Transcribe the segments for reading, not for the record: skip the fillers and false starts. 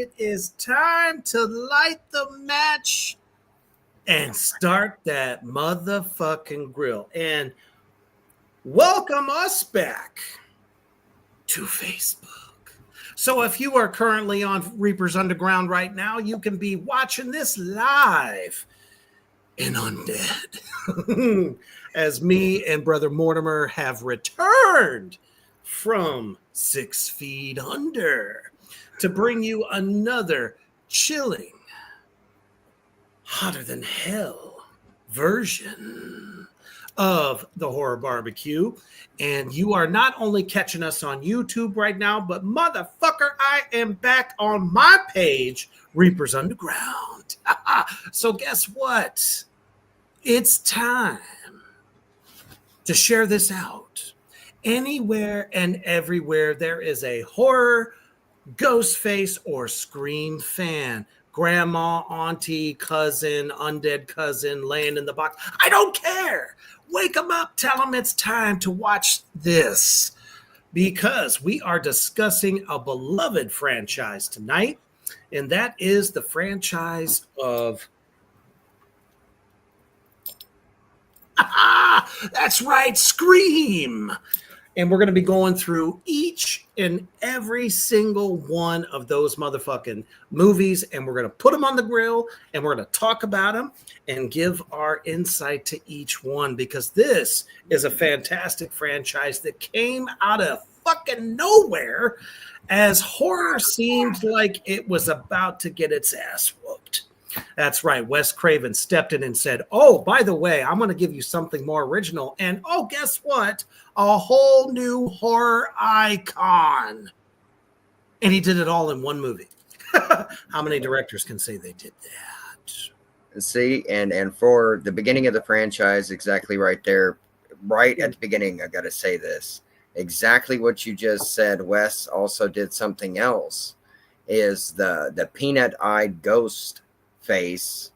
it is time to light the match and start that motherfucking grill. And welcome us back to Facebook. So if you are currently on Reaper's Underground right now, you can be watching this live in Undead. As me and Brother Mortimer have returned from 6 feet under to bring you another chilling, hotter than hell version of the Horror Barbecue. And you are not only catching us on YouTube right now, but motherfucker, I am back on my page, Reaper's Underground. So guess what? It's time to share this out. Anywhere and everywhere there is a horror, Ghostface, or Scream fan, grandma, auntie, cousin, undead cousin laying in the box, I don't care. Wake them up, tell them it's time to watch this, because we are discussing a beloved franchise tonight, and that is the franchise of that's right, Scream. And we're going to be going through each and every single one of those motherfucking movies, and we're going to put them on the grill, and we're going to talk about them and give our insight to each one, because this is a fantastic franchise that came out of fucking nowhere as horror seemed like it was about to get its ass whooped. That's right. Wes Craven stepped in and said, oh, by the way, I'm going to give you something more original. And oh, guess what? A whole new horror icon. And he did it all in one movie. How many directors can say they did that? See, and for the beginning of the franchise, exactly right there, right at the beginning, I got to say this. Exactly what you just said. Wes also did something else, is the peanut-eyed ghost face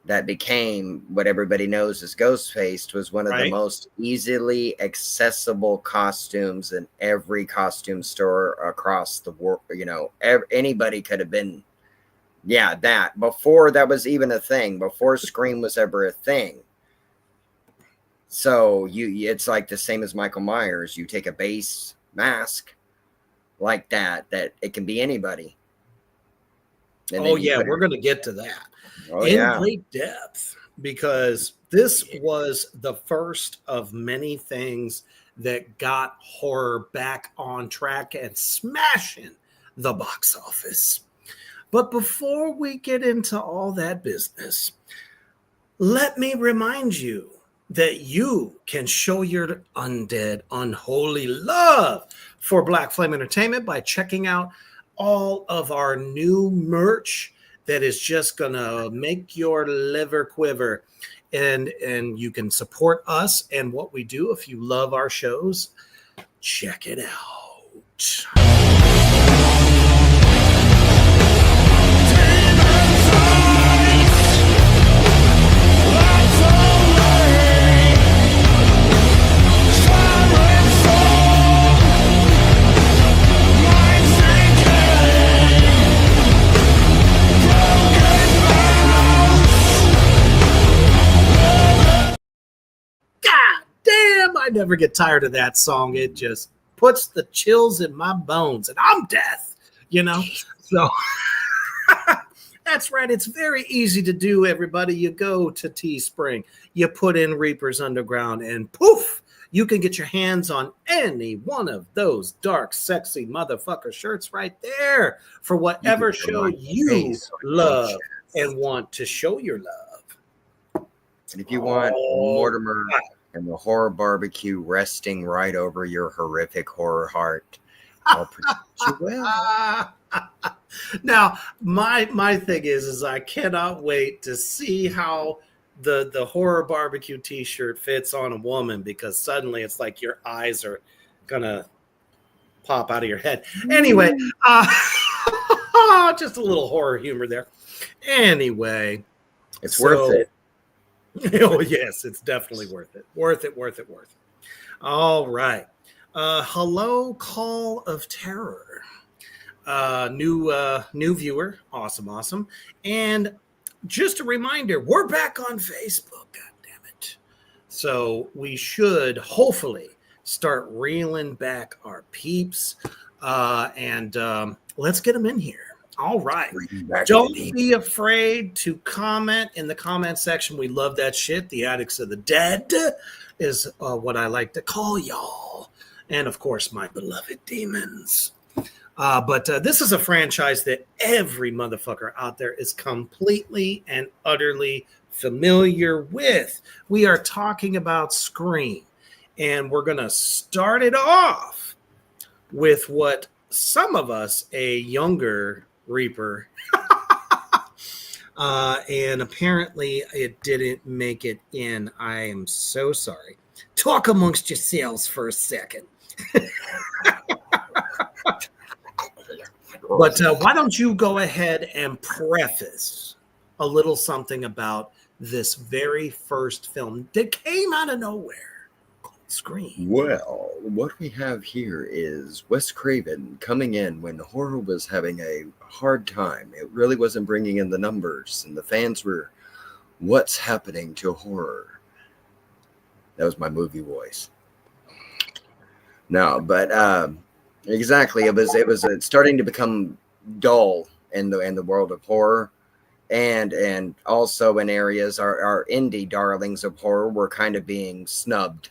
that became what everybody knows as Ghostface was one of the most easily accessible costumes in every costume store across the world. You know, anybody could have been, that before that was even a thing, before Scream was ever a thing. So it's like the same as Michael Myers. You take a base mask like that it can be anybody. Oh, yeah, we're going to get to that in great depth, because this was the first of many things that got horror back on track and smashing the box office. But before we get into all that business, let me remind you that you can show your undead, unholy love for Black Flame Entertainment by checking out all of our new merch that is just gonna make your liver quiver, and you can support us and what we do. If you love our shows, check it out. I never get tired of that song. It just puts the chills in my bones, and I'm death, you know? So that's right. It's very easy to do, everybody. You go to Teespring, you put in Reaper's Underground, and poof, you can get your hands on any one of those dark, sexy motherfucker shirts right there for whatever show you love and want to show your love. And if you want Mortimer and the Horror Barbecue resting right over your horrific horror heart, I'll protect you well. Now, my thing is I cannot wait to see how the Horror Barbecue t-shirt fits on a woman, because suddenly it's like your eyes are gonna pop out of your head. Anyway, just a little horror humor there. Anyway, it's worth it. Oh, yes, it's definitely worth it. Worth it. All right. Hello, Call of Terror. new viewer. Awesome. And just a reminder, we're back on Facebook. God damn it. So we should hopefully start reeling back our peeps. And let's get them in here. All right. Don't be afraid to comment in the comment section. We love that shit. The Addicts of the Dead is what I like to call y'all. And of course, my beloved demons. But this is a franchise that every motherfucker out there is completely and utterly familiar with. We are talking about Scream. And we're going to start it off with what some of us, a younger Reaper, and apparently it didn't make it in. I am so sorry. Talk amongst yourselves for a second. But why don't you go ahead and preface a little something about this very first film that came out of nowhere? Scream. Well, what we have here is Wes Craven coming in when horror was having a hard time. It really wasn't bringing in the numbers, and the fans were, what's happening to horror? That was my movie voice. No, but exactly, it was starting to become dull in the world of horror. And also in areas, our indie darlings of horror were kind of being snubbed,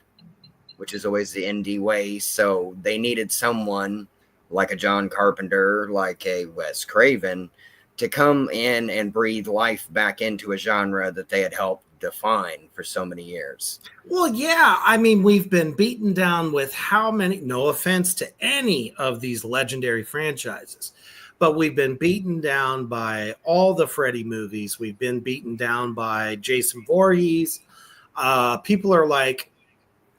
which is always the indie way. So they needed someone like a John Carpenter, like a Wes Craven, to come in and breathe life back into a genre that they had helped define for so many years. Well, yeah. I mean, we've been beaten down with how many, no offense to any of these legendary franchises, but we've been beaten down by all the Freddy movies. We've been beaten down by Jason Voorhees. People are like,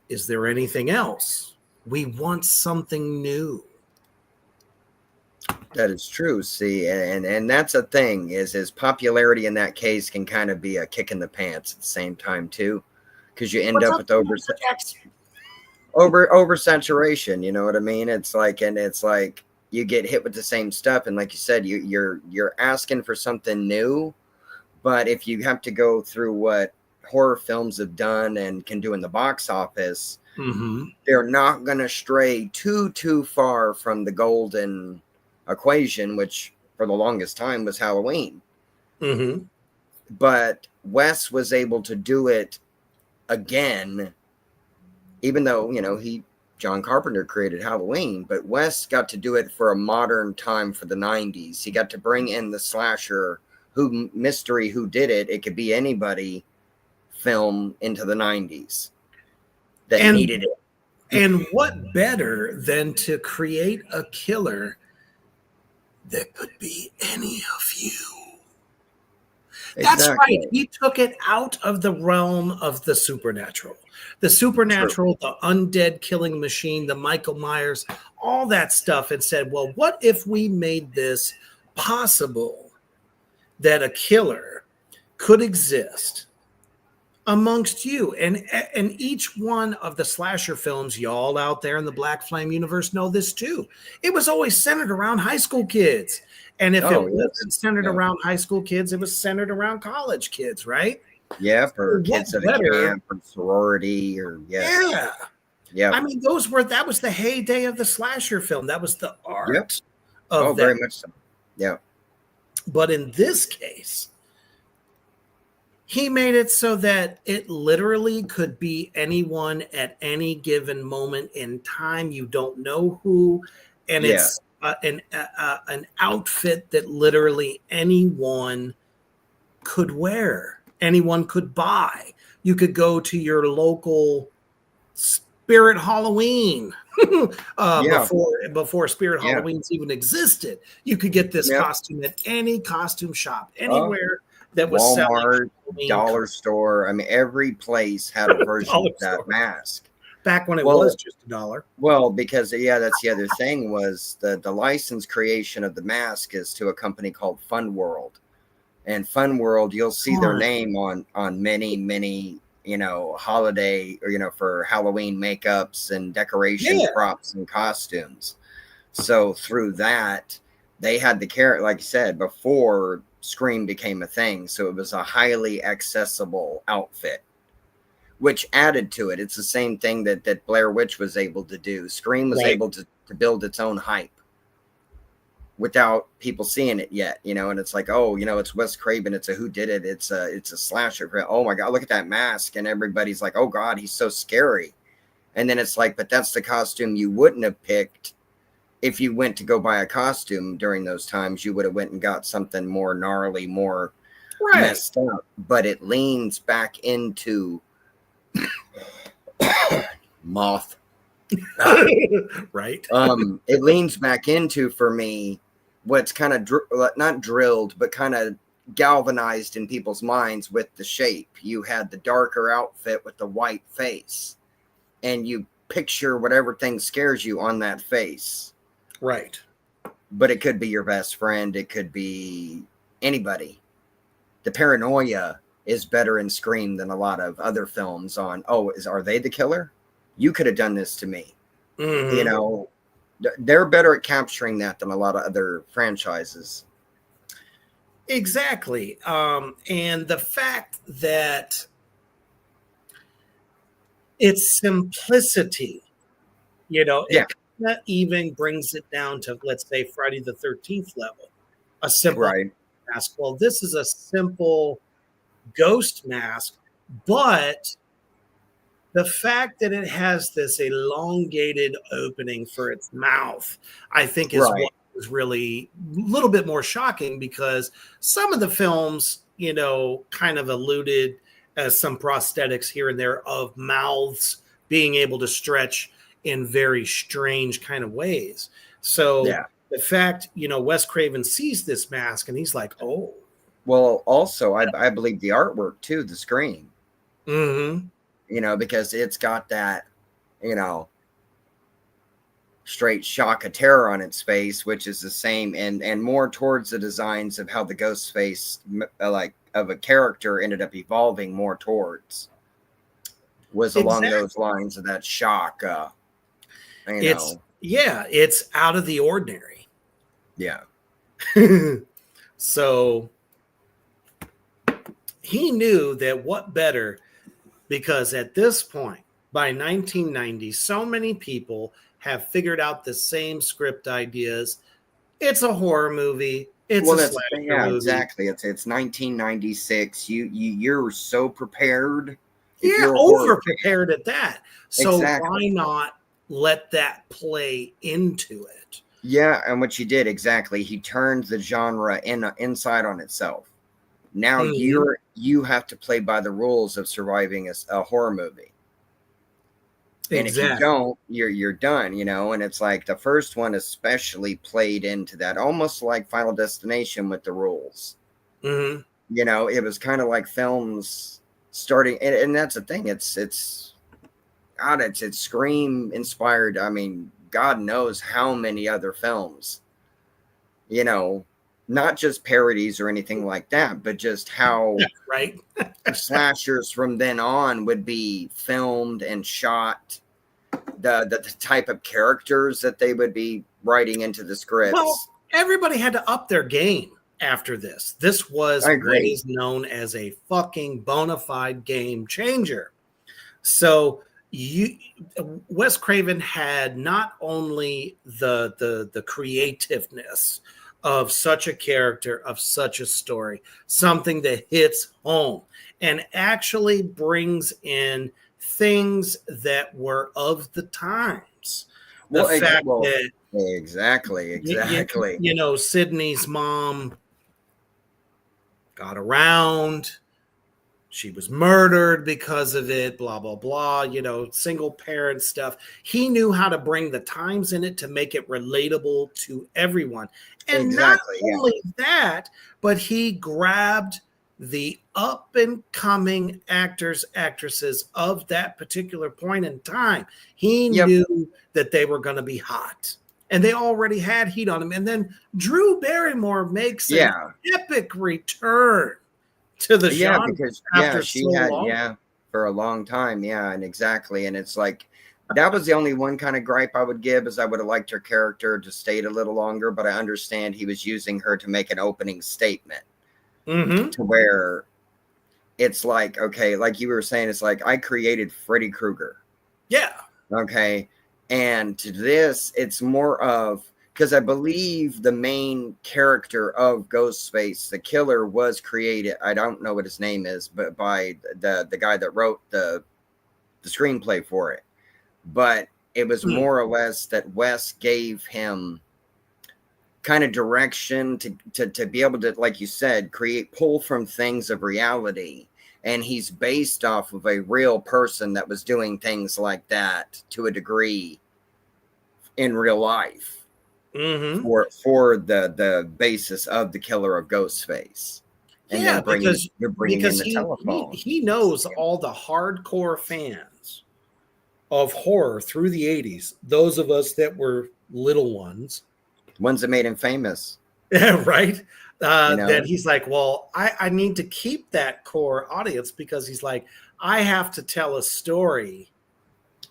is there anything else? We want something new. That is true. See, and that's a thing, is his popularity in that case can kind of be a kick in the pants at the same time too, because you end up with oversaturation. You know what I mean? It's like you get hit with the same stuff, and like you said, you're asking for something new, but if you have to go through what horror films have done and can do in the box office, they're not going to stray too far from the golden equation, which for the longest time was Halloween. But Wes was able to do it again, even though, John Carpenter created Halloween, but Wes got to do it for a modern time for the 90s. He got to bring in the slasher mystery who did it. It could be anybody film into the 90s that needed it. And what better than to create a killer that could be any of you? That's Exactly. right. He took it out of the realm of the supernatural. The supernatural, the undead killing machine, the Michael Myers, all that stuff, and said, well, what if we made this possible that a killer could exist amongst you? And each one of the slasher films, y'all out there in the Black Flame universe know this too. It was always centered around high school kids. And if it wasn't centered around high school kids, it was centered around college kids, right? Yeah, for kids at a camp or sorority or Yeah. I mean, that was the heyday of the slasher film. That was the art of that. Very much so. Yeah. But in this case, he made it so that it literally could be anyone at any given moment in time. You don't know who, and it's an outfit that literally anyone could wear, anyone could buy. You could go to your local Spirit Halloween before Spirit Halloweens even existed. You could get this costume at any costume shop anywhere. That was Walmart, dollar store. I mean, every place had a version of that mask. Back when it was just $1. Well, because that's the other thing, was the license creation of the mask is to a company called Fun World. And Fun World, you'll see their name on many, holiday or, for Halloween makeups and decoration props and costumes. So through that, they had the character, like you said, before Scream became a thing. So it was a highly accessible outfit, which added to it. It's the same thing that Blair Witch was able to do. Scream was Right. able to build its own hype without people seeing it yet, and it's like, oh, it's Wes Craven, it's a who did it, it's a slasher. Oh my god, look at that mask, and everybody's like, oh god, he's so scary. And then it's like, but that's the costume you wouldn't have picked if you went to go buy a costume during those times. You would have went and got something more gnarly, more messed up. But it leans back into moth. Right. It leans back into, for me, what's kind of not drilled, but kind of galvanized in people's minds with the shape. You had the darker outfit with the white face, and you picture whatever thing scares you on that face. Right. But it could be your best friend. It could be anybody. The paranoia is better in Scream than a lot of other films on, are they the killer? You could have done this to me. Mm-hmm. They're better at capturing that than a lot of other franchises. Exactly. And the fact that it's simplicity, it kind of even brings it down to, let's say, Friday the 13th level. A simple mask. Well, this is a simple ghost mask, but the fact that it has this elongated opening for its mouth, I think, is what was really a little bit more shocking, because some of the films, kind of alluded as some prosthetics here and there of mouths being able to stretch in very strange kind of ways. So the fact, Wes Craven sees this mask and he's like, oh. Well, also, I believe the artwork too, the screen. Mm-hmm. Because it's got that, straight shock of terror on its face, which is the same and more towards the designs of how the ghost face, like, of a character ended up evolving more towards, was along those lines of that shock. It's out of the ordinary. Yeah. So he knew that what better, because at this point, by 1990, so many people have figured out the same script ideas. It's a horror movie. It's a slasher movie. Exactly. It's 1996. You're so prepared. Yeah, over prepared at that. So why not let that play into it? Yeah, and what you did, exactly. He turned the genre inside on itself. Now you have to play by the rules of surviving a horror movie. And if you don't, you're done, and it's like the first one especially played into that, almost like Final Destination with the rules. Mm-hmm. It was kind of like films starting, and that's the thing. It's Scream inspired. I mean, God knows how many other films, not just parodies or anything like that, but just how slashers from then on would be filmed and shot, the type of characters that they would be writing into the scripts. Well, everybody had to up their game after this. This was what is known as a fucking bona fide game changer. So Wes Craven had not only the creativeness of such a character, of such a story, something that hits home and actually brings in things that were of the times. Exactly. Sydney's mom got around. She was murdered because of it, blah, blah, blah, single parent stuff. He knew how to bring the times in it to make it relatable to everyone. And not only that, but he grabbed the up-and-coming actors, actresses of that particular point in time. He knew that they were going to be hot. And they already had heat on him. And then Drew Barrymore makes an epic return to the genre because after she so had long. for a long time, and exactly. And it's like That was the only one kind of gripe I would give, is I would have liked her character to stay a little longer, but I understand he was using her to make an opening statement to where it's like, okay, like you were saying, it's like I created Freddy Krueger. Yeah. Okay. And to this, it's more of, because I believe the main character of Ghostface, the killer, was created. I don't know what his name is, but by the guy that wrote the screenplay for it. But it was more or less that Wes gave him kind of direction to be able to, like you said, pull from things of reality. And he's based off of a real person that was doing things like that to a degree in real life for the basis of the killer of Ghostface. And Yeah, then you're bringing in the he, telephone. he knows all the hardcore fans of horror through the 80s, those of us that were little ones. Ones that made him famous. Right? You know? Then he's like, well, I need to keep that core audience, because he's like, I have to tell a story.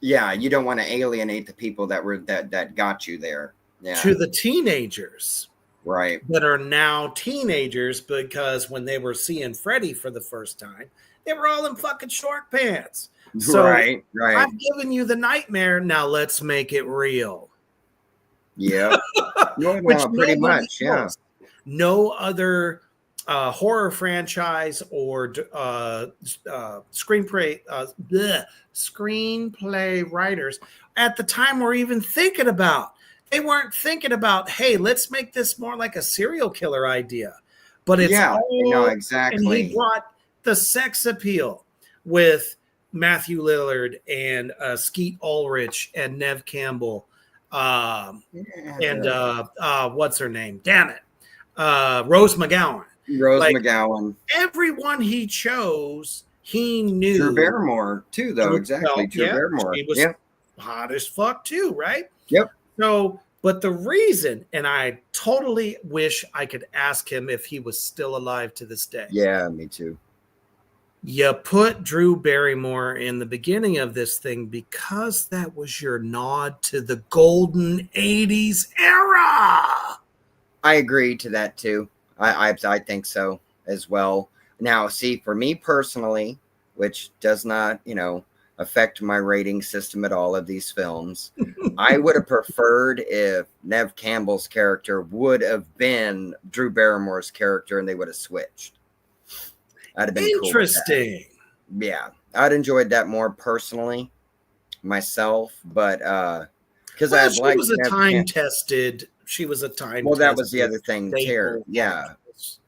Yeah, you don't want to alienate the people that got you there. Yeah. To the teenagers. Right. That are now teenagers, because when they were seeing Freddy for the first time, they were all in fucking short pants. So right. I've given you the nightmare. Now let's make it real. Yeah. No, pretty much. Yeah. No other horror franchise or screenplay writers at the time were even thinking about. They weren't thinking about, hey, let's make this more like a serial killer idea. But it's exactly. And he brought the sex appeal with Matthew Lillard and Skeet Ulrich and Neve Campbell. And what's her name? Damn it. Rose McGowan. McGowan. Everyone he chose, he knew. Drew Barrymore, too, though. Exactly. Drew Barrymore. She was hot as fuck, too, right? Yep. So, but the reason, and I totally wish I could ask him if he was still alive to this day. Yeah, me too. You put Drew Barrymore in the beginning of this thing because that was your nod to the golden 80s era. I agree to that too. I think so as well. Now, see, for me personally, which does not, affect my rating system at all of these films, I would have preferred if Neve Campbell's character would have been Drew Barrymore's character and they would have switched. I'd have been interesting. Cool, yeah, I'd enjoyed that more personally myself, but because she was a time-tested. She was a time. Well, that was the other thing too. Yeah,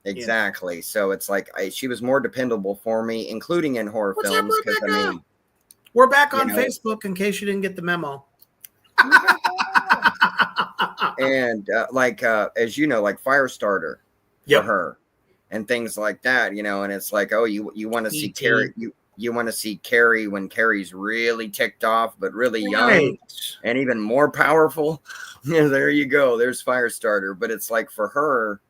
exactly. Yeah. So it's like she was more dependable for me, including in horror films. Because we're back on Facebook in case you didn't get the memo. And as you know, like Firestarter for her. And things like that, and it's like, oh, you want to see Carrie, you want to see Carrie when Carrie's really ticked off, but really young and even more powerful. Yeah, there you go. There's Firestarter. But it's like for her,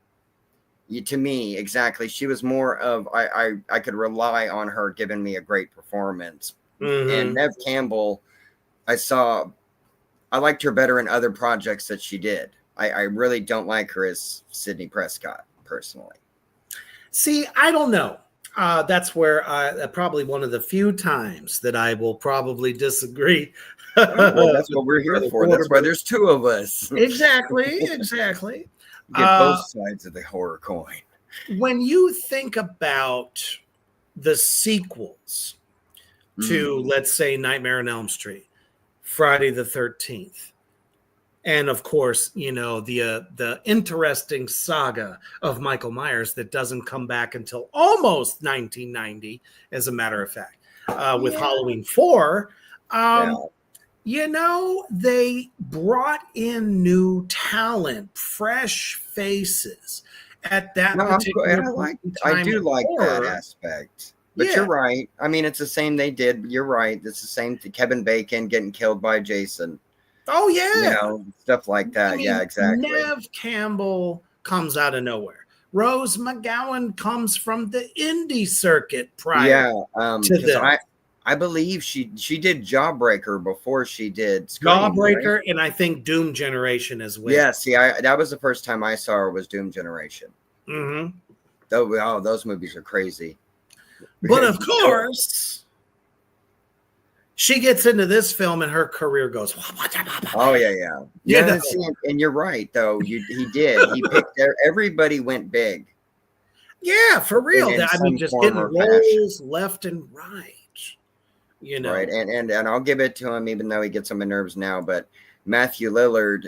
to me, exactly, she was more of I could rely on her giving me a great performance. And Neve Campbell, I liked her better in other projects that she did. I really don't like her as Sidney Prescott personally. See, I don't know. That's where probably one of the few times that I will probably disagree. Well, that's what we're here for. That's why there's two of us. Exactly. Get both sides of the horror coin. When you think about the sequels to, let's say, Nightmare on Elm Street, Friday the 13th, and of course, the interesting saga of Michael Myers that doesn't come back until almost 1990, as a matter of fact, with Halloween 4. They brought in new talent, fresh faces at that particular point in time. I do like that aspect. But you're right. I mean, it's the same they did. You're right. It's the same to Kevin Bacon getting killed by Jason. Oh, yeah. Stuff like that. I mean, yeah, exactly. Neve Campbell comes out of nowhere. Rose McGowan comes from the indie circuit prior to this. I believe she did Jawbreaker before she did Scream, Jawbreaker, right? and I think Doom Generation as well. Yeah, see, that was the first time I saw her was Doom Generation. Mm-hmm. Oh, those movies are crazy. But of course, she gets into this film and her career goes. Oh yeah. See, and you're right though. He did. He picked everybody went big. Yeah, for real. In I mean, just getting roles left and right. Right, and I'll give it to him, even though he gets on my nerves now. But Matthew Lillard,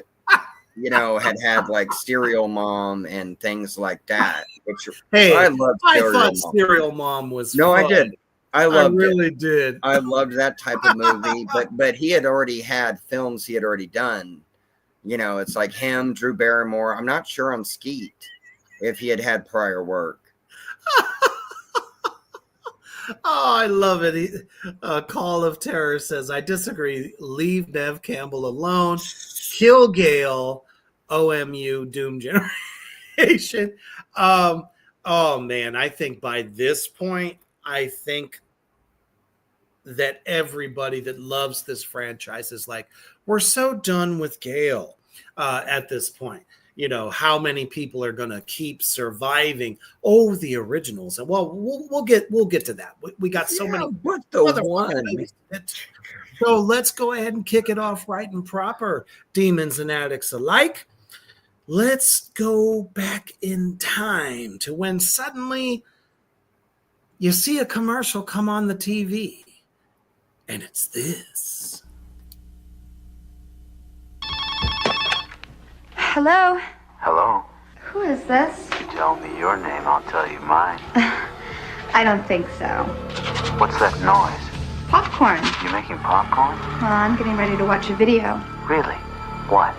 had like Serial Mom and things like that. Which I thought Serial Mom was fun. I did. I loved it. I really did. I loved that type of movie, but he had already had films he had already done. It's like him, Drew Barrymore. I'm not sure on Skeet if he had prior work. Oh, I love it. Call of Terror says, I disagree. Leave Nev Campbell alone. Kill Gale. OMU Doom Generation. Oh, man. I think by this point, I think that everybody that loves this franchise is like, we're so done with Gale at this point. How many people are going to keep surviving? Oh, the originals. And well, we'll get to that. We got so many. What the one? So let's go ahead and kick it off right and proper, demons and addicts alike. Let's go back in time to when suddenly you see a commercial come on the TV, and it's this. Hello? Hello? Who is this? You tell me your name, I'll tell you mine. I don't think so. What's that noise? Popcorn. You making popcorn? Well, I'm getting ready to watch a video. Really? What?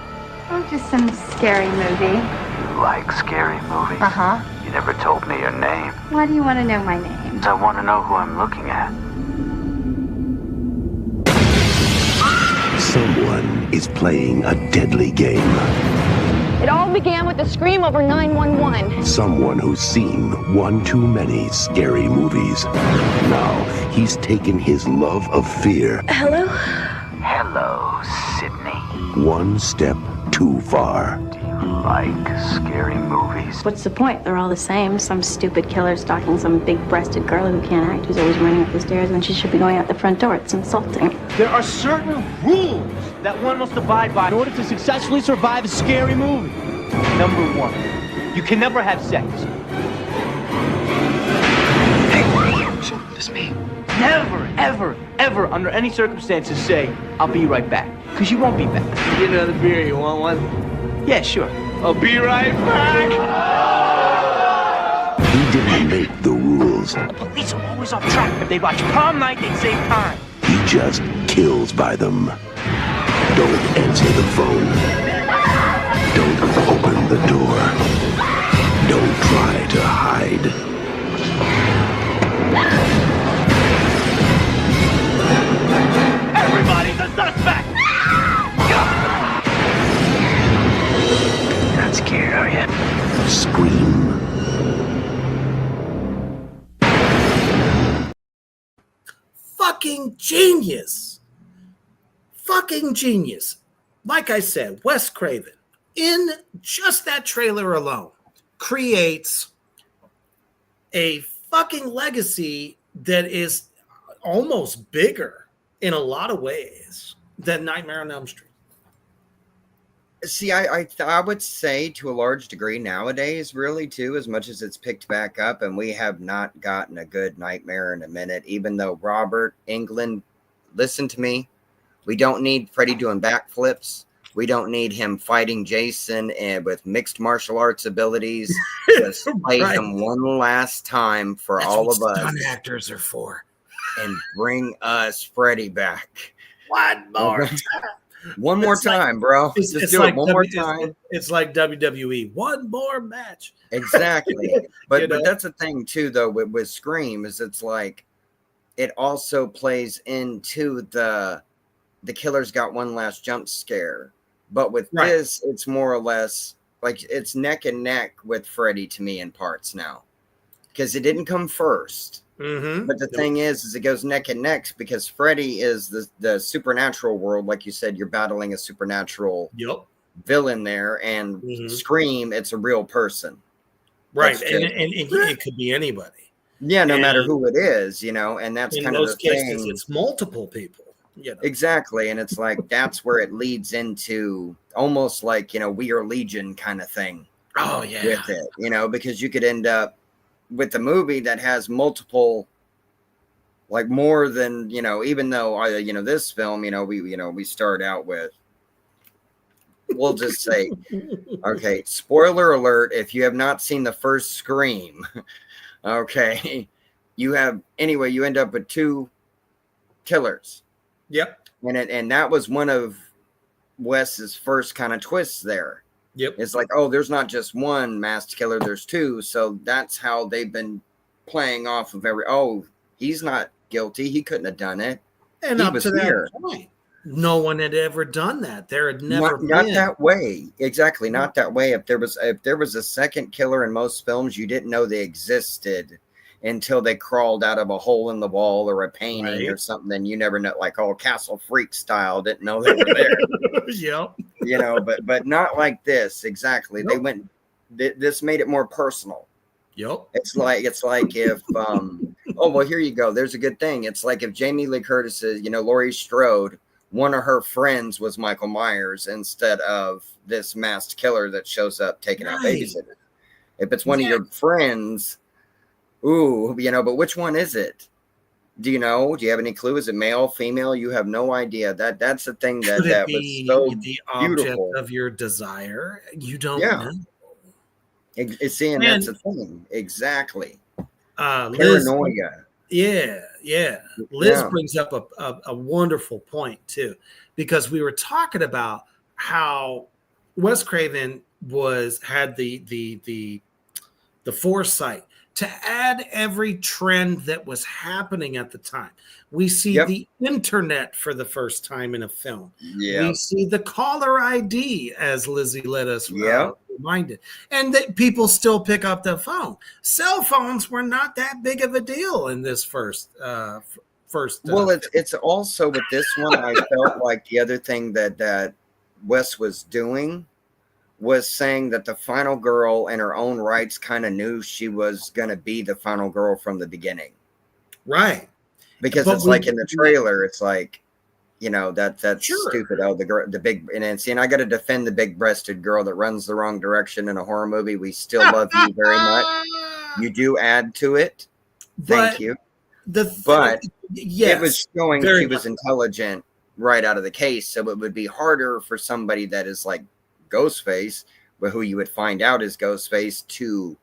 Oh, just some scary movie. You like scary movies? Uh-huh. You never told me your name. Why do you want to know my name? I want to know who I'm looking at. Someone is playing a deadly game. It all began with a scream over 911. Someone who's seen one too many scary movies. Now, he's taken his love of fear. Hello? Hello, Sydney. One step too far. Do you like scary movies? What's the point? They're all the same. Some stupid killer stalking some big-breasted girl who can't act, who's always running up the stairs when she should be going out the front door. It's insulting. There are certain rules that one must abide by in order to successfully survive a scary movie. Number one, you can never have sex. Hey, shoot, this me. Never, ever, ever, under any circumstances, say, I'll be right back. Because you won't be back. Get another beer, you want one? Yeah, sure. I'll be right back. He didn't make the rules. The police are always off track. If they watch prom night, they'd save time. He just kills by them. Don't answer the phone. Don't open the door. Don't try to hide. Everybody's a suspect! Not scared, are you? Scream. Fucking genius. Fucking genius. Like I said, Wes Craven, in just that trailer alone, creates a fucking legacy that is almost bigger in a lot of ways than Nightmare on Elm Street. See, I would say to a large degree nowadays, really, too, as much as it's picked back up, and we have not gotten a good Nightmare in a minute, even though Robert Englund, listen to me, we don't need Freddy doing backflips. We don't need him fighting Jason and with mixed martial arts abilities. Just play him one last time for all of us. Stunt actors are for. And bring us Freddy back. One more time. One more time, bro. Just do it one more time. It's like WWE. One more match. Exactly. But that's the thing too, though, with Scream, is it's like it also plays into the killer's got one last jump scare. But with this, it's more or less like it's neck and neck with Freddy to me in parts now. Because it didn't come first. But the thing is it goes neck and neck because Freddy is the supernatural world. Like you said, you're battling a supernatural villain there, and Scream, it's a real person. Right. And it could be anybody. Yeah, no matter who it is, you know, and that's kind of the cases, thing. it's multiple people. You know? Exactly. And it's like that's where it leads into almost like, you know, We Are Legion kind of thing. Oh, yeah. With it, you know, because you could end up with a movie that has multiple, like more than, you know, even though you know, this film, we start out with, we'll just say, okay, spoiler alert, if you have not seen the first Scream, okay, you end up with 2 killers. Yep. And that was one of Wes's first kind of twists there. Yep. It's like, oh, there's not just one masked killer, there's 2. So that's how they've been playing off of he's not guilty. He couldn't have done it. And up to that point, no one had ever done that. There had never been. Not that way. Exactly. Not that way. If there was a second killer in most films, you didn't know they existed until they crawled out of a hole in the wall or a painting or something. And you never know, like Castle Freak style, didn't know they were there. Yep. You know, but not like this. Exactly. Nope. They went, this made it more personal. Yep. It's like if oh well, here you go. There's a good thing. It's like if Jamie Lee Curtis's, you know, Laurie Strode, one of her friends was Michael Myers instead of this masked killer that shows up taking out babysitters. If it's one of your friends, ooh, you know, but which one is it? Do you know? Do you have any clue? Is it male, female? You have no idea. That's the thing that was so the object beautiful. Of your desire. You don't know. It's seeing that's the thing. Exactly. Paranoia. Liz brings up a wonderful point too, because we were talking about how Wes Craven had the foresight to add every trend that was happening at the time. We see the internet for the first time in a film. We see the caller ID, as Lizzie let us remind it, and that people still pick up the phone. Cell phones were not that big of a deal in this first. Well, it's also with this one. I felt like the other thing that Wes was doing was saying that the final girl in her own rights kind of knew she was going to be the final girl from the beginning. Right. Because it's like in the trailer, it's like, you know, that's stupid. Oh, the big, and I got to defend the big breasted girl that runs the wrong direction in a horror movie. We still love you very much. You do add to it. Thank you. But it was showing she was intelligent right out of the case. So it would be harder for somebody that is like Ghostface, but who you would find out is Ghostface, to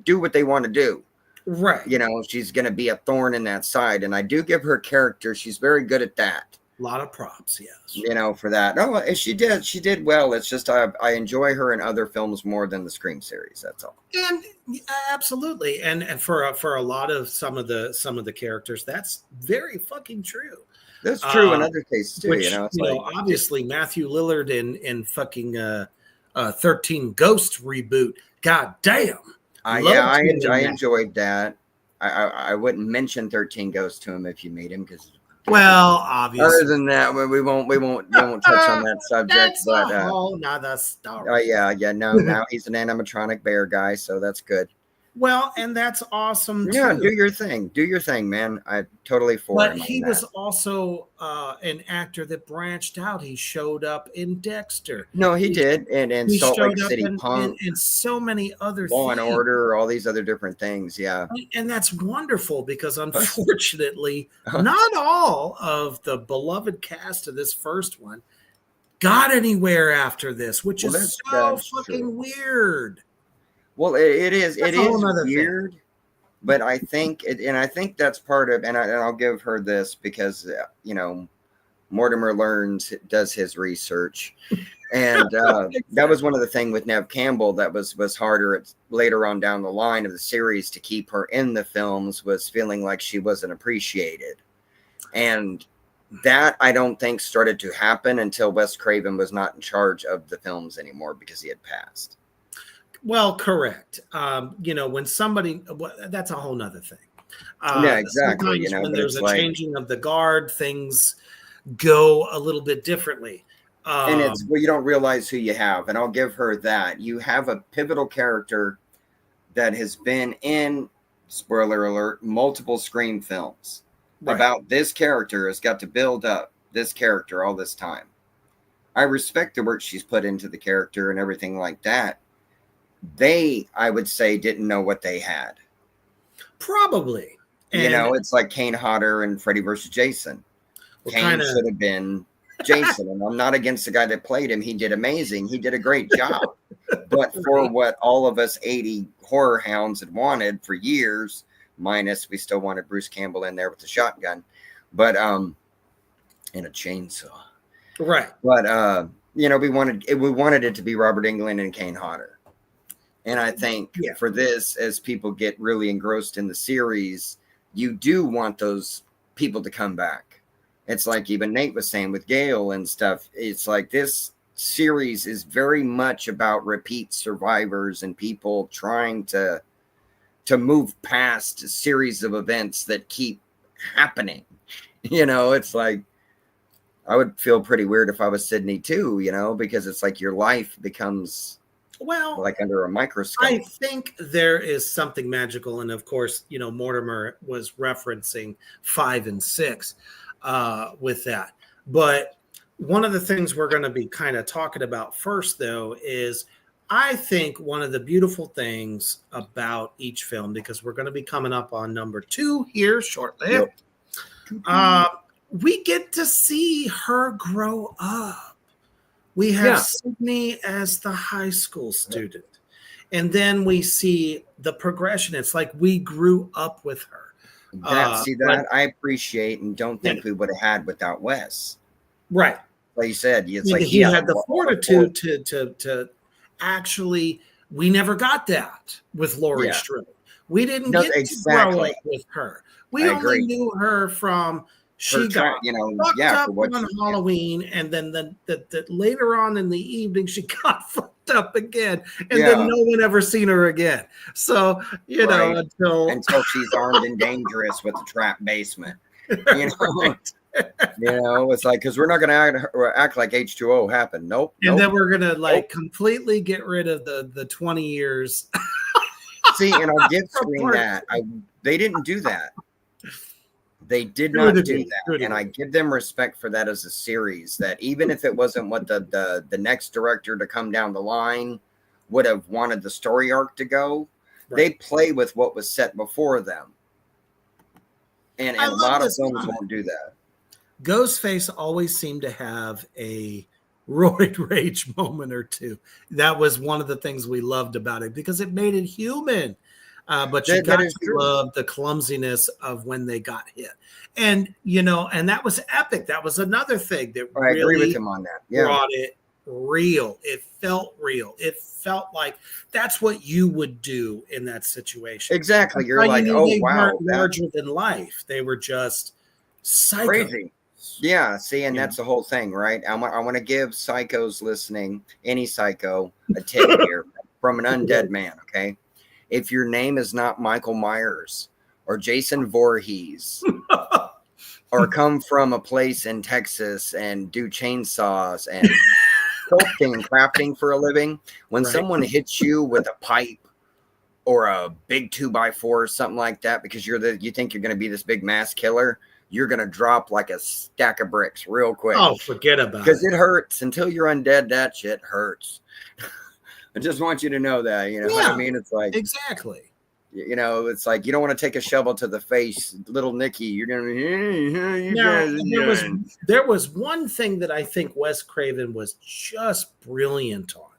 do what they want to do. Right. You know, she's going to be a thorn in that side. And I do give her character. She's very good at that. A lot of props, yes. You know, for that. Oh, she did well. It's just I enjoy her in other films more than the Scream series. That's all. And absolutely, and for a lot of some of the characters, that's very fucking true. That's true in other cases too. Which, you know, obviously Matthew Lillard in fucking 13 Ghost reboot. God damn. I enjoyed that. I wouldn't mention 13 Ghosts to him if you meet him, because. Well, obviously. Other than that, we won't touch on that subject. That's but another story. Now he's an animatronic bear guy, so that's good. Well, and that's awesome too. Yeah, do your thing, man. I totally for but him. But he was also an actor that branched out. He showed up in Dexter. No, he did, and Salt Lake City Punk, and so many other Law and Order, all these other different things. Yeah, and that's wonderful, because unfortunately, not all of the beloved cast of this first one got anywhere after this, which is so fucking weird. Well, it is weird, but I think that's part of, and I'll give her this because, you know, Mortimer does his research, and exactly. That was one of the things with Neve Campbell that was harder later on down the line of the series to keep her in the films, was feeling like she wasn't appreciated, and that I don't think started to happen until Wes Craven was not in charge of the films anymore, because he had passed. Well, correct. You know, when somebody, that's a whole nother thing. Yeah, exactly. Sometimes when But there's it's a like, changing of the guard, things go a little bit differently. and it's well, you don't realize who you have, and I'll give her that. You have a pivotal character that has been in, spoiler alert, multiple Scream films. Right. About this character has got to build up this character all this time. I respect the work she's put into the character and everything like that. They, I would say, didn't know what they had. Probably. And It's like Kane Hodder and Freddy versus Jason. Kane should have been Jason, and I'm not against the guy that played him. He did amazing. He did a great job. But for what all of us 80 horror hounds had wanted for years, minus we still wanted Bruce Campbell in there with the shotgun, but and a chainsaw. Right. But we wanted it to be Robert Englund and Kane Hodder. And I think for this, as people get really engrossed in the series, you do want those people to come back. It's like even Nate was saying with Gale and stuff. It's like this series is very much about repeat survivors and people trying to move past a series of events that keep happening. It's like I would feel pretty weird if I was Sydney too, because it's like your life becomes like under a microscope. I think there is something magical, and of course, Mortimer was referencing 5 and 6 with that. But one of the things we're going to be kind of talking about first, though, is I think one of the beautiful things about each film, because we're going to be coming up on number 2 here shortly, we get to see her grow up. We have Sydney as the high school student, and then we see the progression. It's like we grew up with her. That I appreciate and don't think we would have had without Wes. Right. Like you said, it's like he had the fortitude to actually. We never got that with Laurie Strode. We didn't get to grow up with her. We only knew her from she got fucked up on Halloween, and then the later on in the evening she got fucked up again, and then no one ever seen her again. So until she's armed and dangerous with the trap basement. It's like, because we're not going to act like H2O happened. Nope. And then we're going to completely get rid of the 20 years. See, and I'll give Scream that. They didn't do that. They did not do that. And I give them respect for that as a series, that even if it wasn't what the next director to come down the line would have wanted the story arc to go, they play with what was set before them. And a lot of films won't do that. Ghostface always seemed to have a roid rage moment or two. That was one of the things we loved about it, because it made it human. But you got to love the clumsiness of when they got hit. And, and that was epic. That was another thing that I agree with him on that. Brought it real. It felt real. It felt like that's what you would do in that situation. Exactly. You're like, oh, they wow. Weren't larger than life. They were just psycho. Crazy. Yeah. See, and that's the whole thing, right? I want to give psychos listening, any psycho, a tip here from an undead man, okay? If your name is not Michael Myers or Jason Voorhees or come from a place in Texas and do chainsaws and sculpting and crafting for a living, when someone hits you with a pipe or a big 2x4 or something like that, because you think you're going to be this big mass killer, you're going to drop like a stack of bricks real quick. Oh, forget about it. Because it hurts. Until you're undead, that shit hurts. I just want you to know that, what I mean? It's like, exactly. It's like, you don't want to take a shovel to the face, little Nicky. You're going to, there was one thing that I think Wes Craven was just brilliant on,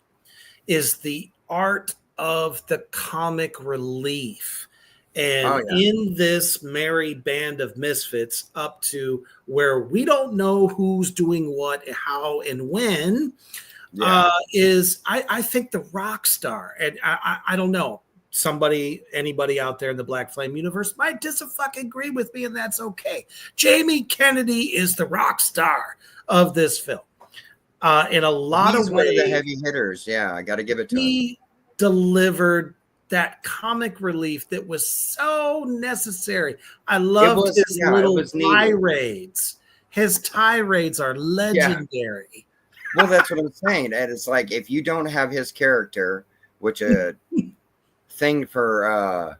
is the art of the comic relief. And in this merry band of misfits, up to where we don't know who's doing what, how, and when, is I think the rock star, and I don't know, anybody out there in the Black Flame universe might fucking agree with me, and that's okay. Jamie Kennedy is the rock star of this film. In a lot of ways, one of the heavy hitters. Yeah, I got to give it to him. He delivered that comic relief that was so necessary. I loved was, his yeah, it little was needed. tirades. His tirades are legendary. Well, that's what I'm saying. And it's like, if you don't have his character, which a thing for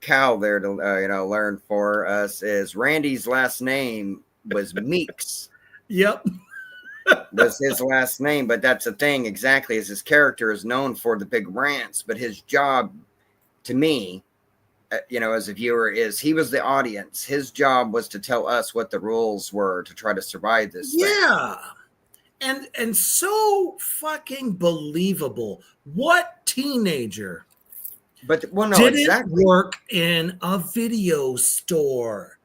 Cal there to learn for us is Randy's last name was Meeks. Yep. Was his last name, but that's the thing exactly, is his character is known for the big rants, but his job, to me, as a viewer, is he was the audience. His job was to tell us what the rules were to try to survive this thing. Yeah. And so fucking believable. What teenager didn't work in a video store?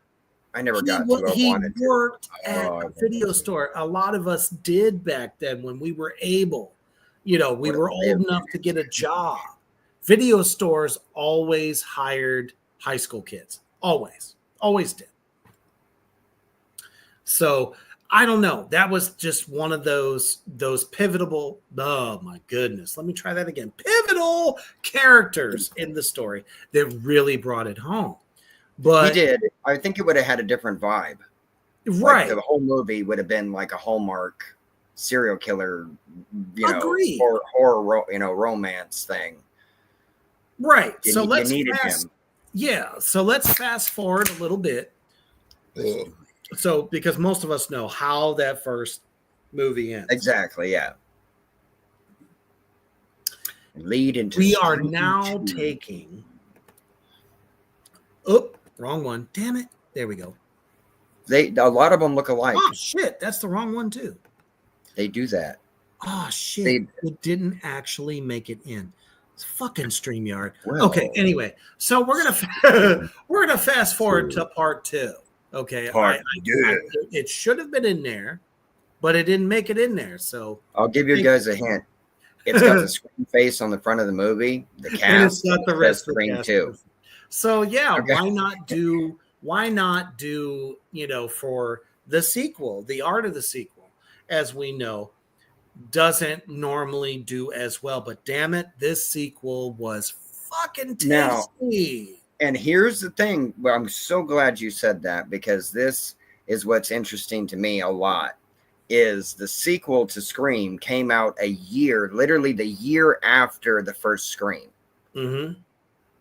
I never got to. He worked at a video store. A lot of us did back then when we were able. We were old enough to get a job. Video stores always hired high school kids. Always did. So I don't know. That was just one of those pivotal. Oh my goodness. Let me try that again. Pivotal characters in the story that really brought it home. But he did. I think it would have had a different vibe. Right. Like the whole movie would have been like a Hallmark serial killer, Agreed. horror, romance thing. Right. You needed him. Yeah. So let's fast forward a little bit. So, because most of us know how that first movie ends. Exactly. Yeah. Lead into. We are now taking. Oh, wrong one. Damn it. There we go. A lot of them look alike. Oh shit, that's the wrong one too. They do that. Oh shit. It didn't actually make it in. It's fucking StreamYard. Well, okay, anyway. So we're gonna fast forward to part 2. Okay. It should have been in there, but it didn't make it in there. So I'll give you guys a hint. It's got the screen face on the front of the movie, the cast, and it's got the rest of the screen cast too. So yeah, Okay. why not do for the sequel, the art of the sequel, as we know, doesn't normally do as well. But damn it, this sequel was fucking tasty. And here's the thing. Well, I'm so glad you said that, because this is what's interesting to me a lot. Is the sequel to Scream came out literally the year after the first Scream. Mm-hmm.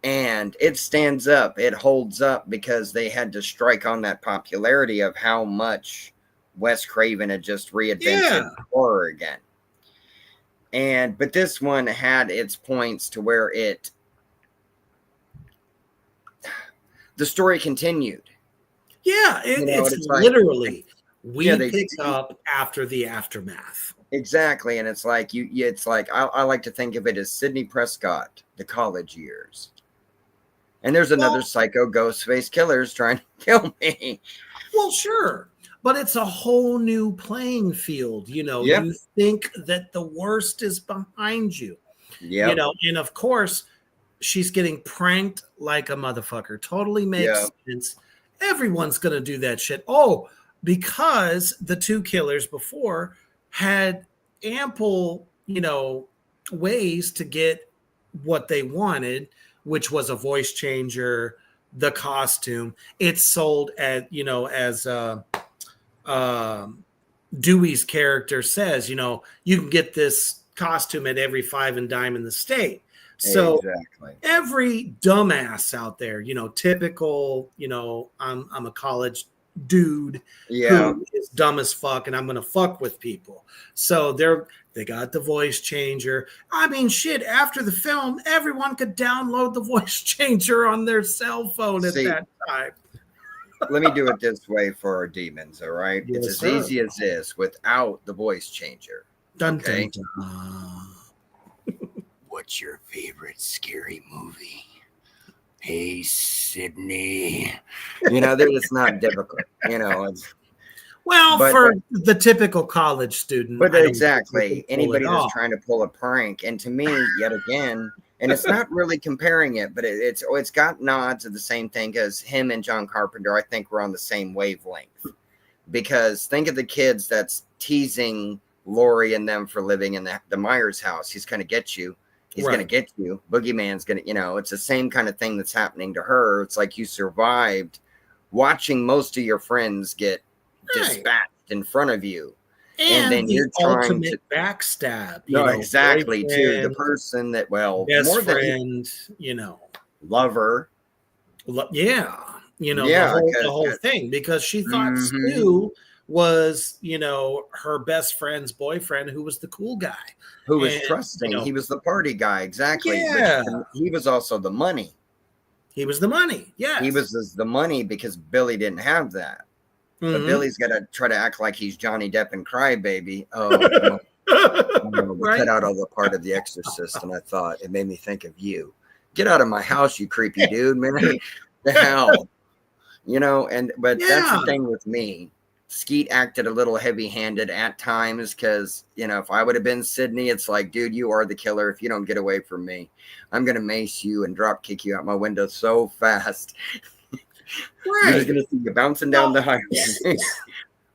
And it stands up. It holds up because they had to strike on that popularity of how much Wes Craven had just reinvented horror again. But this one had its points to where the story continued. Yeah, it's literally pick up after the aftermath. Exactly, and it's like I like to think of it as Sidney Prescott, the college years. And there's another psycho Ghostface killer's trying to kill me. Well, sure. But it's a whole new playing field. You think that the worst is behind you. Yeah. And of course, she's getting pranked like a motherfucker. Totally makes sense. Everyone's going to do that shit. Oh, because the two killers before had ample, ways to get what they wanted, which was a voice changer, the costume. It's sold at, as Dewey's character says, you can get this costume at every five and dime in the state. So every dumbass out there, typical, I'm a college dude who is dumb as fuck and I'm going to fuck with people. So they got the voice changer. I mean, shit, after the film, everyone could download the voice changer on their cell phone at that time. Let me do it this way for our demons, all right? It's as easy as this without the voice changer. Dun, okay? Dun, dun. What's your favorite scary movie? Hey, Sydney. They're just not difficult. It's for the typical college student. But exactly. Anybody that's trying to pull a prank. And to me, yet again, and it's not really comparing it, but it's got nods of the same thing, because him and John Carpenter, I think, were on the same wavelength. Because think of the kids that's teasing Laurie and them for living in the Myers house. He's going to get you. He's going to get you. Boogeyman's going to, it's the same kind of thing that's happening to her. It's like you survived watching most of your friends get dispatched in front of you. And then you're trying to backstab. Exactly. To the person that, best more friend, lover. Yeah. The whole thing, because she thought Stu was, her best friend's boyfriend, who was the cool guy. Who was trusting. He was the party guy. Exactly. Yeah. But he was also the money. He was the money. Yeah. He was the money because Billy didn't have that. But Billy's got to try to act like he's Johnny Depp and Crybaby. Oh, we cut out all the part of The Exorcist, and I thought it made me think of you. Get out of my house, you creepy dude, man. The hell, But that's the thing with me. Skeet acted a little heavy-handed at times because, if I would have been Sydney, it's like, dude, you are the killer. If you don't get away from me, I'm gonna mace you and drop kick you out my window so fast. You're just gonna see you bouncing down the highway.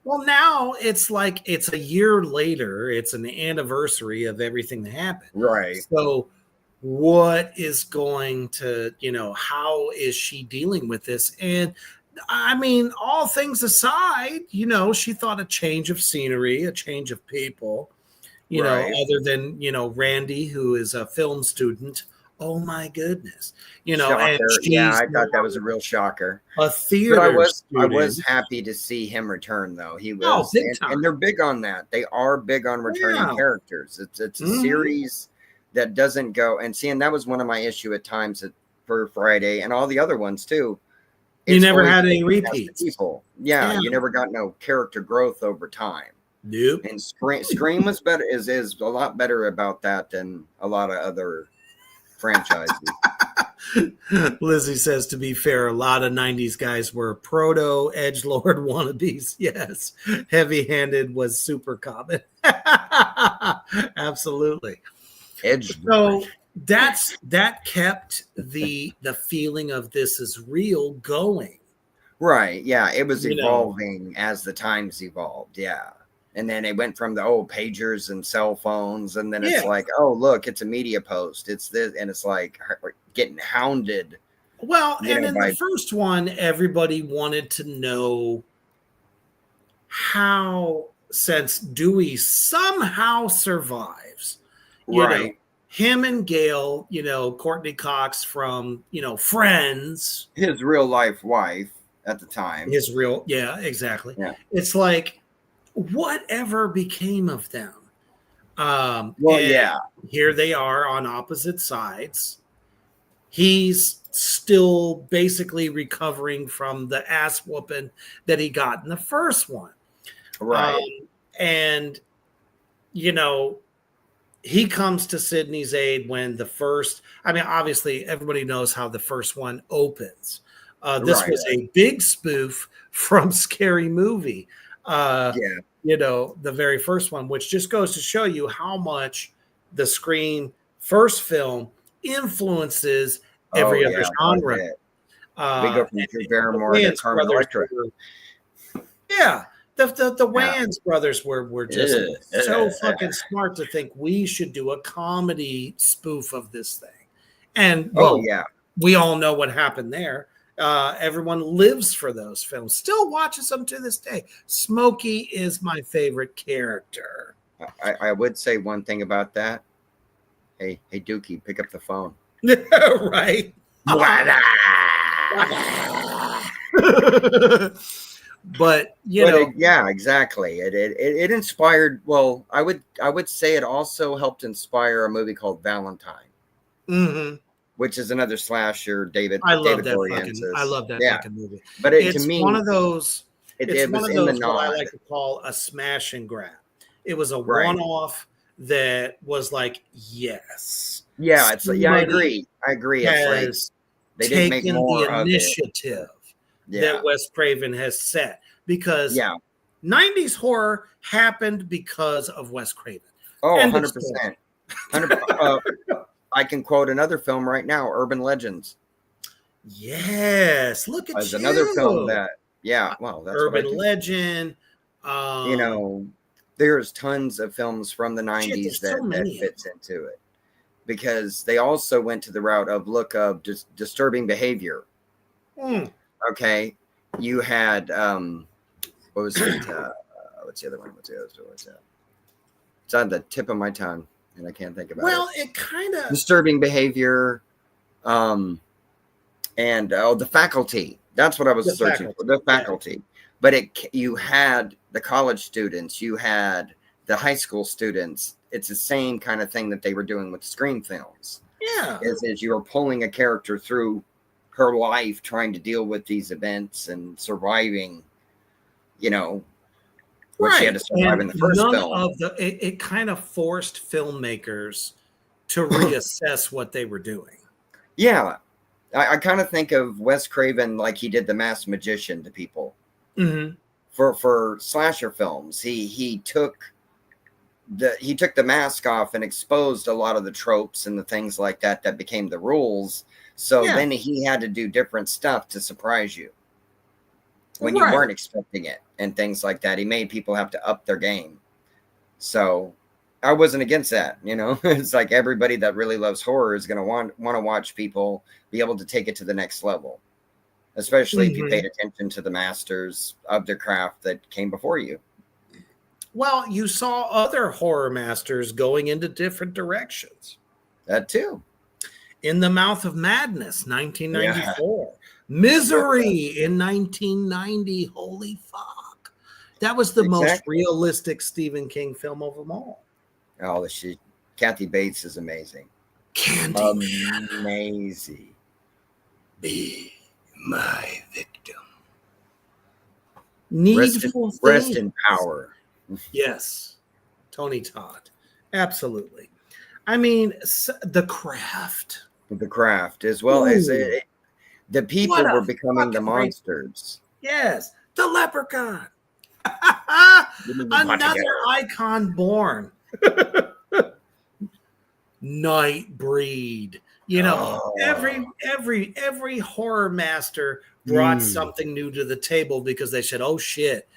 Well, now it's like it's a year later. It's an anniversary of everything that happened. Right. So what is going to, how is she dealing with this? And I mean, all things aside, she thought a change of scenery, a change of people, other than, Randy, who is a film student. Oh my goodness. Shocker. And I thought that was a real shocker. A theater. But I was happy to see him return, though. He was, and they're big on that. They are big on returning characters. It's a series that doesn't go and that was one of my issue at times for Friday and all the other ones too. You never had any repeats. People, you never got no character growth over time. Nope. And Scream was better. Is a lot better about that than a lot of other franchises. Lizzie says, to be fair, a lot of 90s guys were proto edgelord wannabes. Yes. Heavy-handed was super common. Absolutely. So that kept the feeling of this is real going. Right. Yeah. It was evolving as the times evolved. Yeah. And then it went from the old pagers and cell phones. And then it's like, oh, look, it's a media post. It's this. And it's like getting hounded. Well, and in the first one, everybody wanted to know how, since Dewey somehow survives, you know, him and Gail, Courtney Cox from, Friends. His real life wife at the time. Exactly. Yeah. It's like, whatever became of them? Here they are on opposite sides. He's still basically recovering from the ass whooping that he got in the first one. Right. And, he comes to Sydney's aid when obviously everybody knows how the first one opens. This was a big spoof from Scary Movie. The very first one, which just goes to show you how much the Scream first film influences every other genre. We go from Drew Barrymore to Carmen Electra. The Wayans brothers were just so fucking smart to think we should do a comedy spoof of this thing. And we all know what happened there. Everyone lives for those films, still watches them to this day. Smokey is my favorite character. I would say one thing about that. Hey, Dookie, pick up the phone. Right. But exactly. It inspired. Well, I would say it also helped inspire a movie called Valentine, which is another slasher. I love that fucking movie. But to me, one of those. It's one of those what I like to call a smash and grab. It was a one-off that was like, yes. Yeah, I agree. It's like they didn't make more the initiative that Wes Craven has set, because 90s horror happened because of Wes Craven. Oh, 100%. 100%. I can quote another film right now, Urban Legends. Yes, look at you. Another film that, that's Urban Legend. There's tons of films from the 90s that fits into it. because they also went to the route of disturbing behavior. Okay, you had what was it? What's the other one? What's that? It's on the tip of my tongue, and I can't think about it. Well, it kind of disturbing behavior, and the faculty. That's what I was searching for. The faculty, but you had the college students, you had the high school students. It's the same kind of thing that they were doing with screen films. Yeah, is you were pulling a character through her life, trying to deal with these events and surviving. What she had to survive in the first film. It kind of forced filmmakers to reassess what they were doing. Yeah, I kind of think of Wes Craven like he did The Masked Magician to people. Mm-hmm. For slasher films, he took the mask off and exposed a lot of the tropes and the things like that became the rules. So then he had to do different stuff to surprise you when you weren't expecting it and things like that. He made people have to up their game. So I wasn't against that. It's like everybody that really loves horror is going to want to watch people be able to take it to the next level, especially if you paid attention to the masters of their craft that came before you. Well, you saw other horror masters going into different directions. That too. In the Mouth of Madness, 1994. Misery in 1990. Holy fuck. That was the most realistic Stephen King film of them all. Oh, shit. Kathy Bates is amazing. Amazing. Be my victim. Needful rest in power. Yes. Tony Todd. Absolutely. I mean, The Craft. The Craft, as well as the people were becoming the monsters. Yes. The Leprechaun. Another icon born. Nightbreed. Every horror master brought something new to the table because they said, "Oh shit,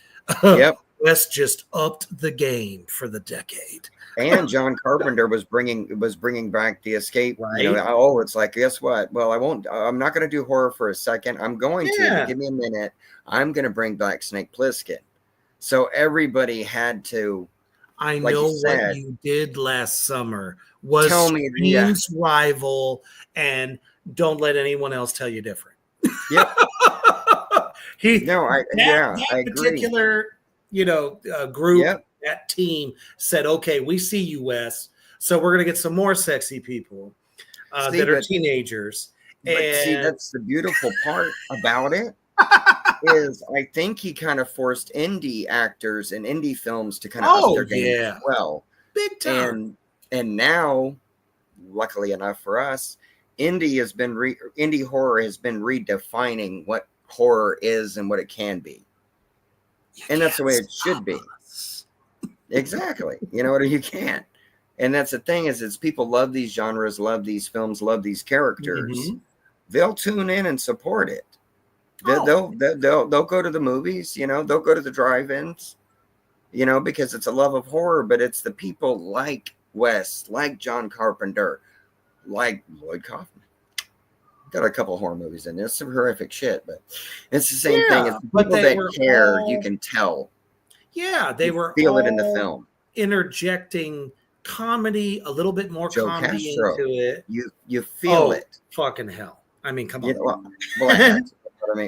Wes just upped the game for the decade." And John Carpenter was bringing back The Escape. Right. It's like, guess what? Well, I'm not going to do horror for a second. I'm going to give me a minute. I'm going to bring back Snake Plissken. So everybody had to. I know what you did last summer was Scream's rival, and don't let anyone else tell you different. Yep. I agree. Particular, group, that team said, "Okay, we see you, Wes. So we're gonna get some more sexy people that are teenagers." See, that's the beautiful part about it. Is I think he kind of forced indie actors and indie films to kind of up their game as well. Big time. And now, luckily enough for us, indie horror has been redefining what horror is and what it can be. And that's the way it should be. Exactly. You can't. And that's the thing is people love these genres, love these films, love these characters. Mm-hmm. They'll tune in and support it. They'll go to the movies, they'll go to the drive-ins, because it's a love of horror, but it's the people like Wes, like John Carpenter, like Lloyd Kaufman. Got a couple horror movies in there. Some horrific shit, but it's the same thing. It's the people that care, you can tell. Yeah, they were feel it in the film. Interjecting comedy, a little bit more Joe comedy Castro, into it. You feel it. Fucking hell. I mean, come on.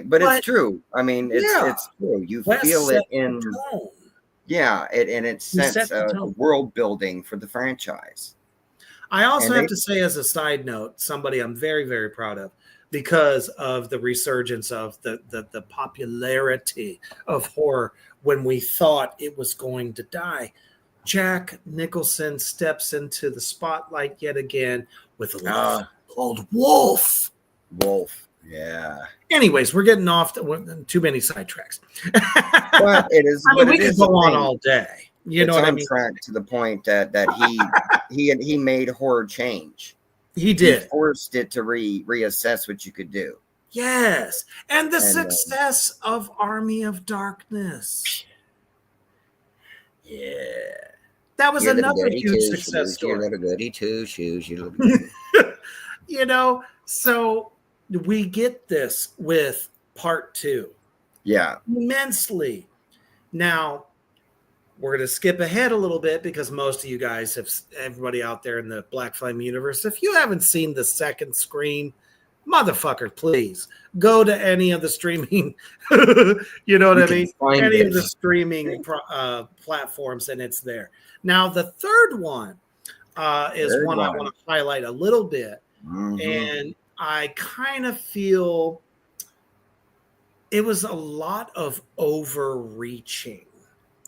But it's true. I mean, it's true. You feel it in its sense of world building for the franchise. I also have to say, as a side note, somebody I'm very, very proud of, because of the resurgence of the popularity of horror when we thought it was going to die. Jack Nicholson steps into the spotlight yet again with a film called Wolf. Yeah. Anyways, we're getting off too many sidetracks. But it is. We could go on all day. It's what I mean? Track to the point that he made horror change. He did. He forced it to reassess what you could do. Yes, and the success of Army of Darkness. Yeah. That was You little another goody huge two success shoes, you story. little goody two shoes, you little You know, so we get this with part 2 Yeah. immensely. Now, we're going to skip ahead a little bit because most of you guys have, everybody out there in the Black Flame universe, if you haven't seen the second Scream, motherfucker, please go to any of the streaming, you know what I mean? Find Any it. of the streaming platforms, and it's there. Now, the third one is Third one I one. want to highlight a little bit. Mhm. And I kind of feel it was a lot of overreaching,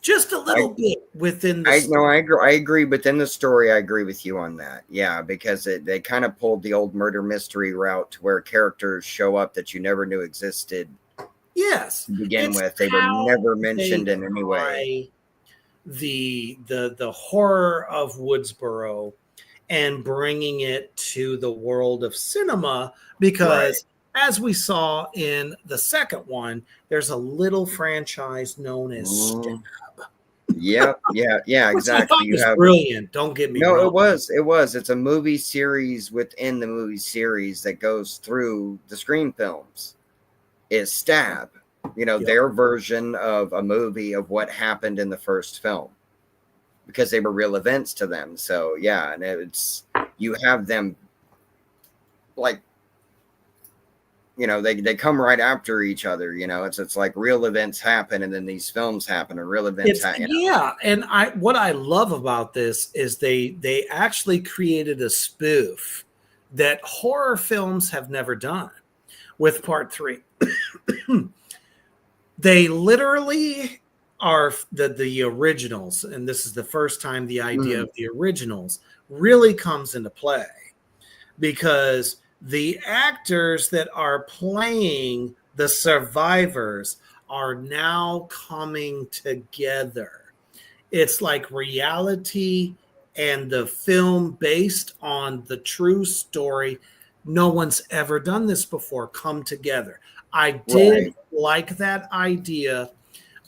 just a little bit within the story. I agree. Within the story, I agree with you on that. Yeah, because they kind of pulled the old murder mystery route to where characters show up that you never knew existed Yes, to begin it's with. They were how never they mentioned in any way. tie the horror of Woodsboro and bringing it to the world of cinema, because as we saw in the second one, there's a little franchise known as Mm. Yep. Yeah. Yeah. which I Exactly. thought was brilliant. Don't get me No, wrong. it was. It was. It's a movie series within the movie series that goes through the Scream films. Is Stab, Yep. their version of a movie of what happened in the first film, because they were real events to them. So yeah, and it's you have them like they come right after each other. It's like real events happen, and then these films happen, and real events happen. Yeah, and what I love about this is they actually created a spoof that horror films have never done with part 3. They literally are the originals, and this is the first time the idea of the originals really comes into play, because the actors that are playing the survivors are now coming together. It's like reality and the film based on the true story. No one's ever done this before, come together. I did like that idea,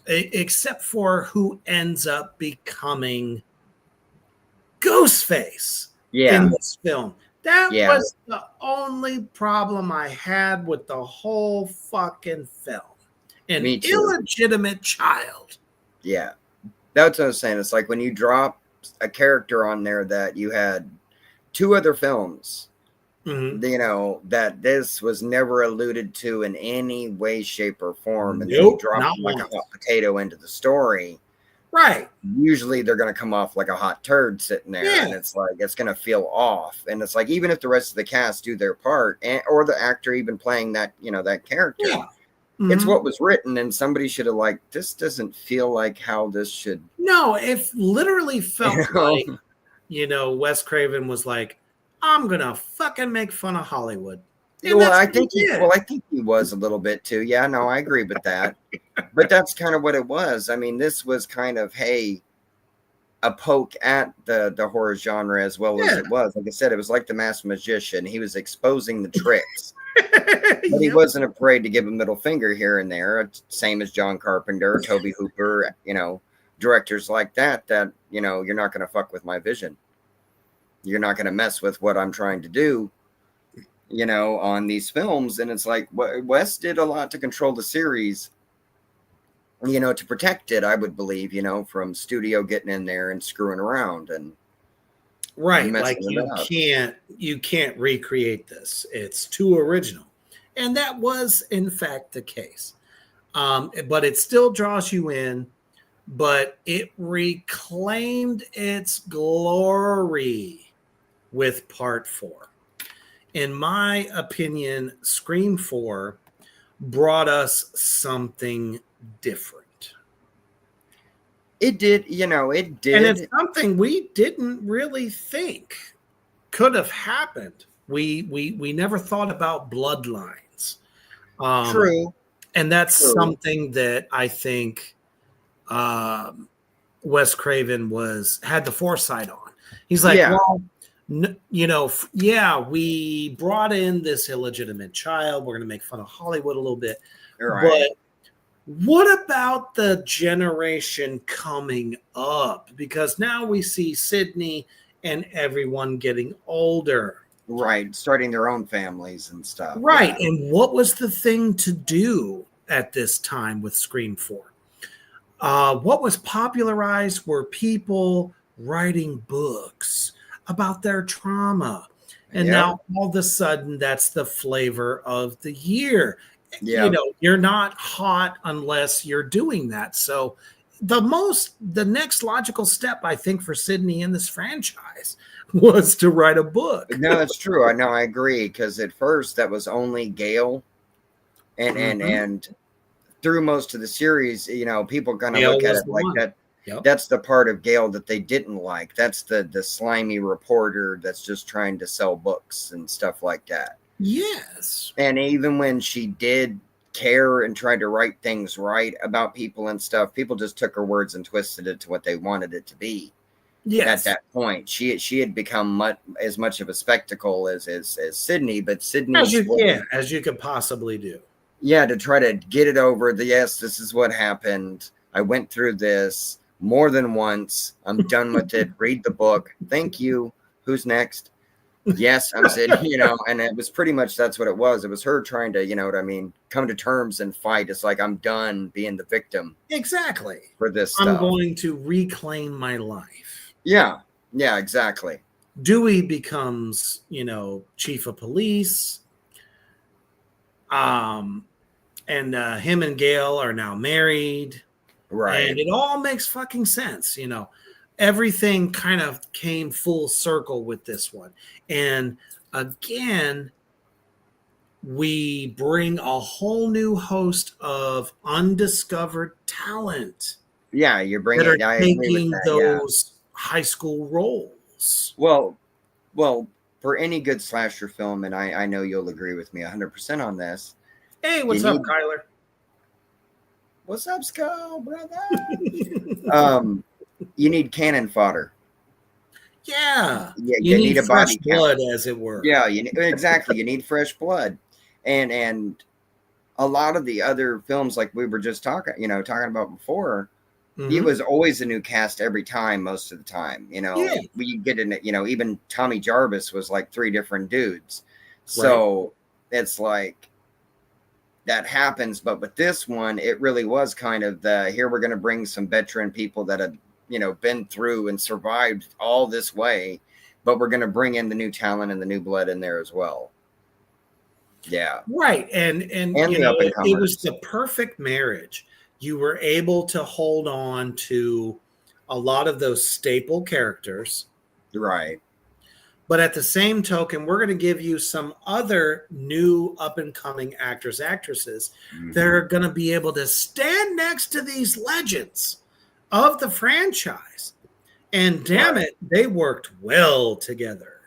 except for who ends up becoming Ghostface in this film. That was the only problem I had with the whole fucking film. An illegitimate child. Yeah. That's what I was saying. It's like when you drop a character on there that you had 2 other films, that this was never alluded to in any way, shape, or form. And then you drop like a hot potato into the story. Right. Usually they're going to come off like a hot turd sitting there, and it's like it's going to feel off. And it's like even if the rest of the cast do their part, or the actor even playing that that character, it's what was written, and somebody should have this doesn't feel like how this should. No, it literally felt like Wes Craven was like, I'm gonna fucking make fun of Hollywood. Well, I think he was a little bit too. Yeah, no, I agree with that. But that's kind of what it was. I mean, this was kind of a poke at the horror genre as well as it was. Like I said, it was like the Masked Magician. He was exposing the tricks, but he wasn't afraid to give a middle finger here and there. Same as John Carpenter, Tobe Hooper, directors like that. You're not going to fuck with my vision. You're not going to mess with what I'm trying to do. On these films. And it's like Wes did a lot to control the series, to protect it, I would believe, from studio getting in there and screwing around and like you can't recreate this. It's too original. And that was in fact the case. But it still draws you in, but it reclaimed its glory with part 4. In my opinion, Scream 4 brought us something different. It did, it did. And it's something we didn't really think could have happened. We never thought about bloodlines. True. And that's something that I think Wes Craven had the foresight on. He's like, well, we brought in this illegitimate child. We're going to make fun of Hollywood a little bit, but What about the generation coming up? Because now we see Sydney and everyone getting older. Right, starting their own families and stuff. Right. Yeah. And what was the thing to do at this time with Scream 4? What was popularized were people writing books about their trauma. And Yeah. now all of a sudden, that's the flavor of the year. Yeah. You know, you're not hot unless you're doing that. So the next logical step, I think, for Sydney in this franchise was to write a book. No, that's true. I know, I agree. Because at first that was only Gale, and Mhm. and through most of the series, you know, people kind of Gale look at was it the like one. that. Yep. That's the part of Gale that they didn't like. That's the slimy reporter that's just trying to sell books and stuff like that. Yes. And even when she did care and tried to write things right about people and stuff, people just took her words and twisted it to what they wanted it to be. Yes. At that point, she had become as much of a spectacle as Sydney, but Sydney's as you could possibly do. yeah, to try to get it over. Yes, this is what happened. I went through this more than once. I'm done with it. Read the book. Thank you. Who's next? Yes, I'm sitting, you know, and it was pretty much that's what it was. It was her trying to, you know what I mean, come to terms and fight. It's like, I'm done being the victim Exactly. for this I'm stuff. going to reclaim my life. Yeah, exactly. Dewey becomes, you know, chief of police. And him and Gail are now married. Right. And it all makes fucking sense, you know. Everything kind of came full circle with this one. And again, we bring a whole new host of undiscovered talent Yeah, you're bringing that are I agree with taking that. Yeah. those high school roles. Well, for any good slasher film, and I know you'll agree with me 100% on this. Hey, what's You up, need- Kyler? What's up, Skull, brother? You need cannon fodder. Yeah. Yeah, You need a fresh body count. blood, as it were. Yeah, exactly. You need fresh blood, and a lot of the other films, like we were just talking about before, Mhm. it was always a new cast every time. Most of the time, you know, Yeah. we get in it. You know, even Tommy Jarvis was like 3 different dudes. So it's like that happens, but with this one, it really was kind of here we're going to bring some veteran people that have, you know, been through and survived all this way, but we're going to bring in the new talent and the new blood in there as well. Yeah. Right. And the you know, it up-and-comers. was the perfect marriage. You were able to hold on to a lot of those staple characters. Right. But at the same token, we're going to give you some other new up and coming actors, actresses that are going to be able to stand next to these legends of the franchise. And damn it, they worked well together.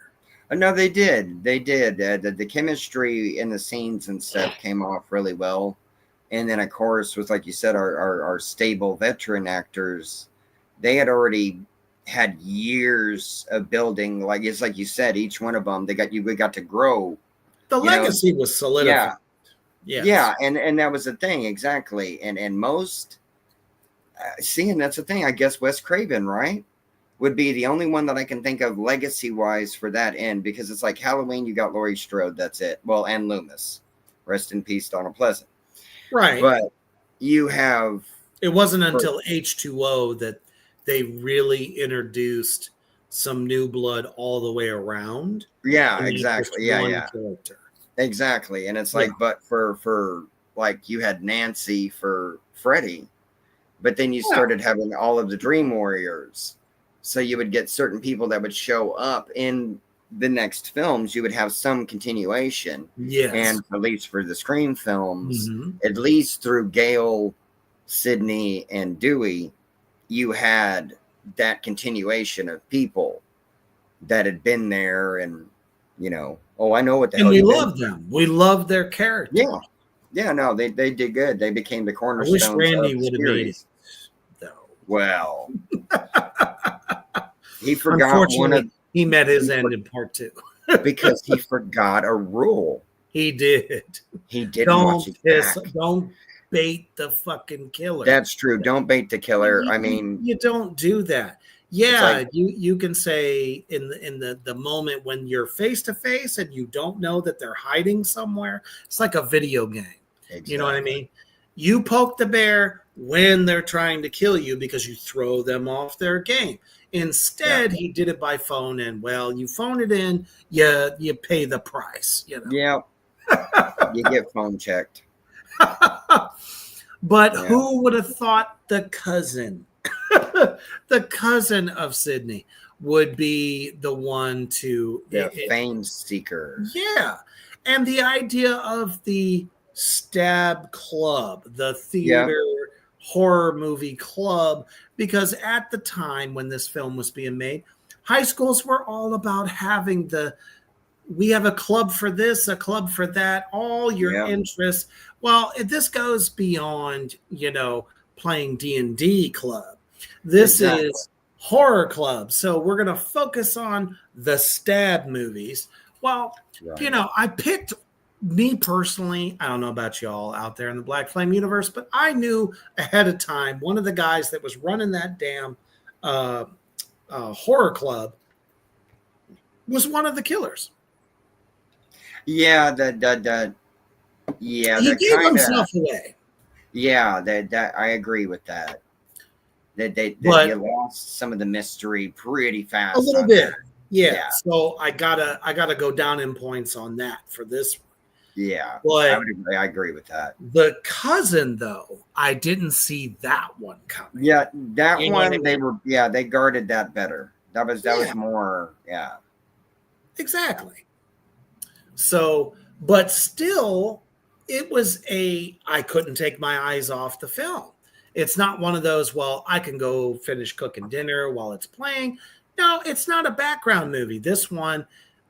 No, they did. They did. The chemistry in the scenes and stuff came off really well. And then, of course, with, like you said, our stable veteran actors, they had already had years of building. Like it's like you said, each one of them, we got to grow. The legacy was solidified. Yeah, and that was the thing, exactly. And most, seeing that's the thing. I guess Wes Craven, right, would be the only one that I can think of legacy-wise for that end, because it's like Halloween, you got Laurie Strode, that's it. Well, and Loomis. Rest in peace, Donald Pleasant. Right. But you have... It wasn't until H2O that they really introduced some new blood all the way around. Yeah, exactly. Yeah. Character. Exactly. And it's like, but for like you had Nancy for Freddy, but then you started having all of the Dream Warriors. So you would get certain people that would show up in the next films. You would have some continuation. Yes. And at least for the Scream films, at least through Gale, Sydney, and Dewey, you had that continuation of people that had been there, and you know, I know what the hell. And we loved them. We loved their character. Yeah. No, they did good. They became the cornerstones. I wish Randy would have made it, though. Well, he forgot one of. He met his end in part 2 because he forgot a rule. He did. He didn't watch it back. Don't bait the fucking killer. That's true. Don't bait the killer. I mean, you don't do that. Yeah, like, you can say in the moment when you're face to face and you don't know that they're hiding somewhere. It's like a video game. Exactly. You know what I mean? You poke the bear when they're trying to kill you because you throw them off their game. Instead, he did it by phone, and well, you phone it in, you pay the price. You know. Yeah. You get phone checked. But who would have thought the cousin, the cousin of Sydney, would be the one to fame seeker? Yeah, and the idea of the Stab Club, the theater horror movie club, because at the time when this film was being made, high schools were all about having we have a club for this, a club for that, all your interests. Well, this goes beyond, playing D&D club. This is horror club. So we're going to focus on the Stab movies. Well, I picked, me personally, I don't know about y'all out there in the Black Flame universe, but I knew ahead of time one of the guys that was running that damn horror club was one of the killers. Yeah, he gave himself away. Yeah, that I agree with that. That you lost some of the mystery pretty fast. A little bit. Yeah. So I gotta go down in points on that for this one. Yeah, but I agree with that. The cousin, though, I didn't see that one coming. Yeah, that one they guarded that better. That was more exactly. So, but still, it was I couldn't take my eyes off the film. It's not one of those, well, I can go finish cooking dinner while it's playing. No, it's not a background movie. This one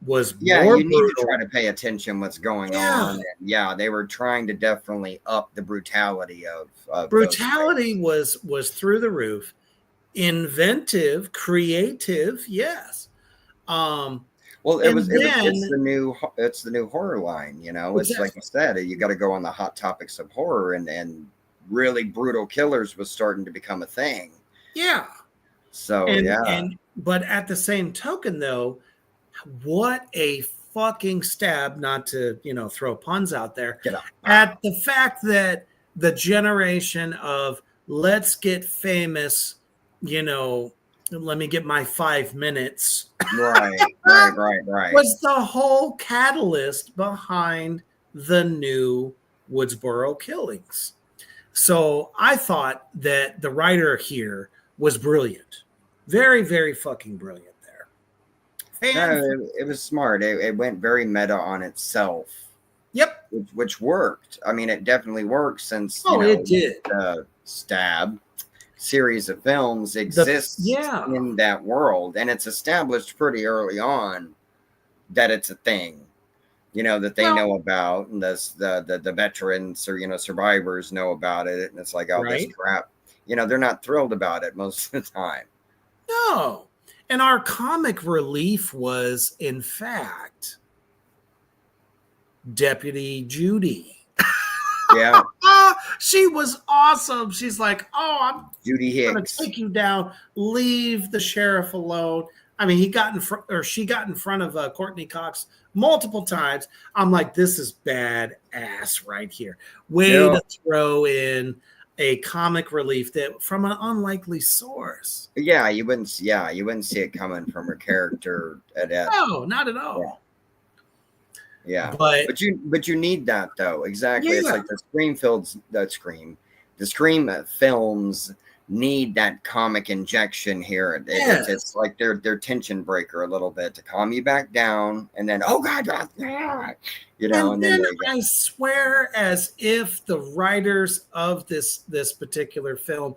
was more you need brutal. to try to pay attention what's going on. And they were trying to definitely up the brutality of brutality was through the roof. Inventive, creative, yes. Well, it's the new horror line, It's like I said, you got to go on the hot topics of horror, and really brutal killers was starting to become a thing. Yeah. So but at the same token, though, what a fucking stab! Not to throw puns out there at the fact that the generation of let's get famous, let me get my 5 minutes. Right. Was the whole catalyst behind the new Woodsboro killings. So I thought that the writer here was brilliant. Very, very fucking brilliant there. It was smart. It went very meta on itself. Yep. Which worked. I mean, it definitely worked since it did. The Stab series of films exists in that world, and it's established pretty early on that it's a thing, that they know about, and the veterans or survivors know about it, and it's like, this crap, they're not thrilled about it most of the time. No. And our comic relief was, in fact, Deputy Judy. Yeah. She was awesome. She's like, I'm Judy Hicks. Going to take you down. Leave the sheriff alone. I mean, she got in front of Courtney Cox multiple times. I'm like, this is badass right here. Way to throw in a comic relief that from an unlikely source. Yeah, you wouldn't see it coming from her character at that. No, not at all. Yeah. But you need that though. Exactly. Yeah. It's like the Scream films need that comic injection here. It's like their tension breaker a little bit to calm you back down, and then and then I swear, as if the writers of this particular film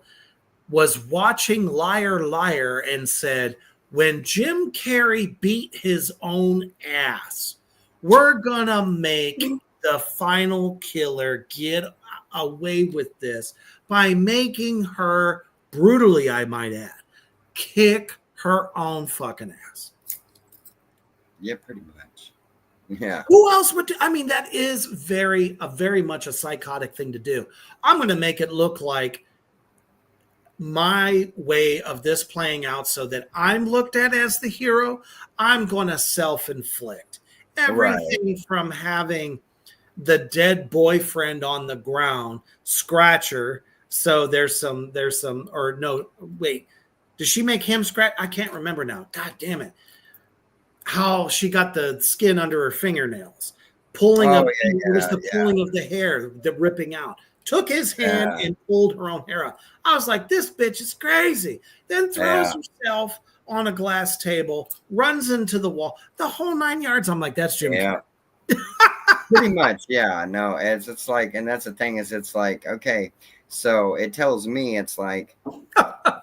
was watching Liar Liar and said, when Jim Carrey beat his own ass, we're gonna make the final killer get away with this by making her brutally, I might add, kick her own fucking ass. Yeah, pretty much. Yeah. Who else would do? I mean, that is very much a psychotic thing to do. I'm going to make it look like my way of this playing out so that I'm looked at as the hero. I'm going to self-inflict everything from having the dead boyfriend on the ground, Scratcher. So there's some, or no, wait, does she make him scratch? I can't remember now. God damn it. How she got the skin under her fingernails, pulling up, it was the pulling of the hair, the ripping out. Took his hand and pulled her own hair out. I was like, this bitch is crazy. Then throws herself on a glass table, runs into the wall, the whole 9 yards. I'm like, that's Jim Carrey. Pretty much, yeah. No, it's like, and that's the thing is, it's like, okay, so it tells me it's like,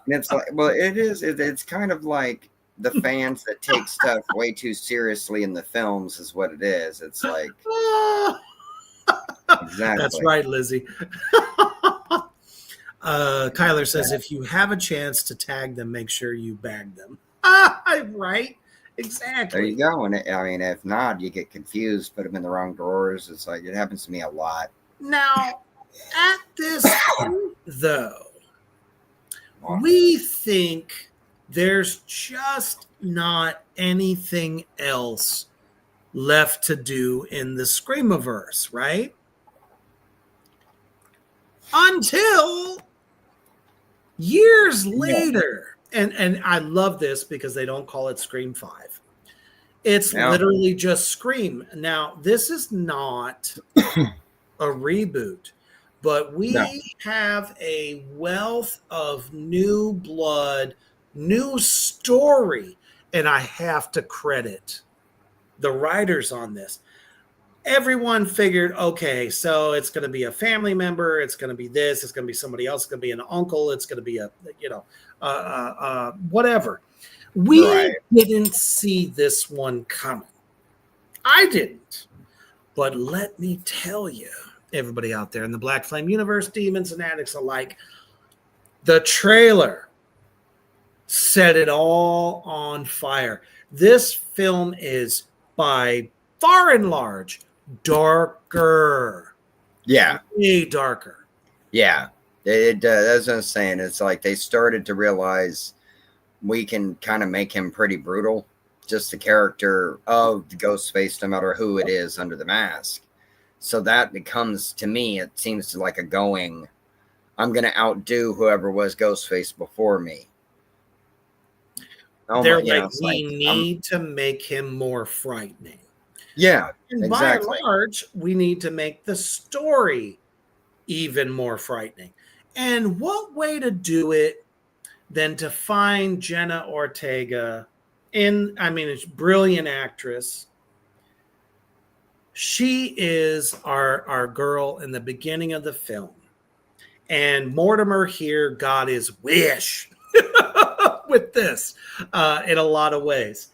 it's like, well, it's kind of like the fans that take stuff way too seriously in the films is what it is. It's like, exactly. That's right, Lizzie. Kyler says, if you have a chance to tag them, make sure you bag them. Right. Exactly. There you go. And I mean, if not, you get confused, put them in the wrong drawers. It's like, it happens to me a lot. Now, at this point, though, we think there's just not anything else left to do in the Screamiverse, right? Until years later. And I love this because they don't call it Scream 5. It's literally just Scream. Now, this is not a reboot, but we have a wealth of new blood, new story, and I have to credit the writers on this. Everyone figured, okay, so it's going to be a family member, it's going to be this, it's going to be somebody else, it's going to be an uncle, it's going to be a, whatever. We didn't see this one coming. I didn't. But let me tell you, everybody out there in the Black Flame universe, demons and addicts alike, the trailer set it all on fire. This film is by far and large darker. Yeah. Way darker. Yeah. That's what I'm saying. It's like they started to realize we can kind of make him pretty brutal. Just the character of the Ghostface, no matter who it is under the mask. So that becomes, to me, it seems to like a going, I'm going to outdo whoever was Ghostface before me. They're like, we need to make him more frightening. Yeah, and exactly. By and large, we need to make the story even more frightening. And what way to do it than to find Jenna Ortega it's brilliant actress. She is our girl in the beginning of the film. And Mortimer here got his wish with this in a lot of ways.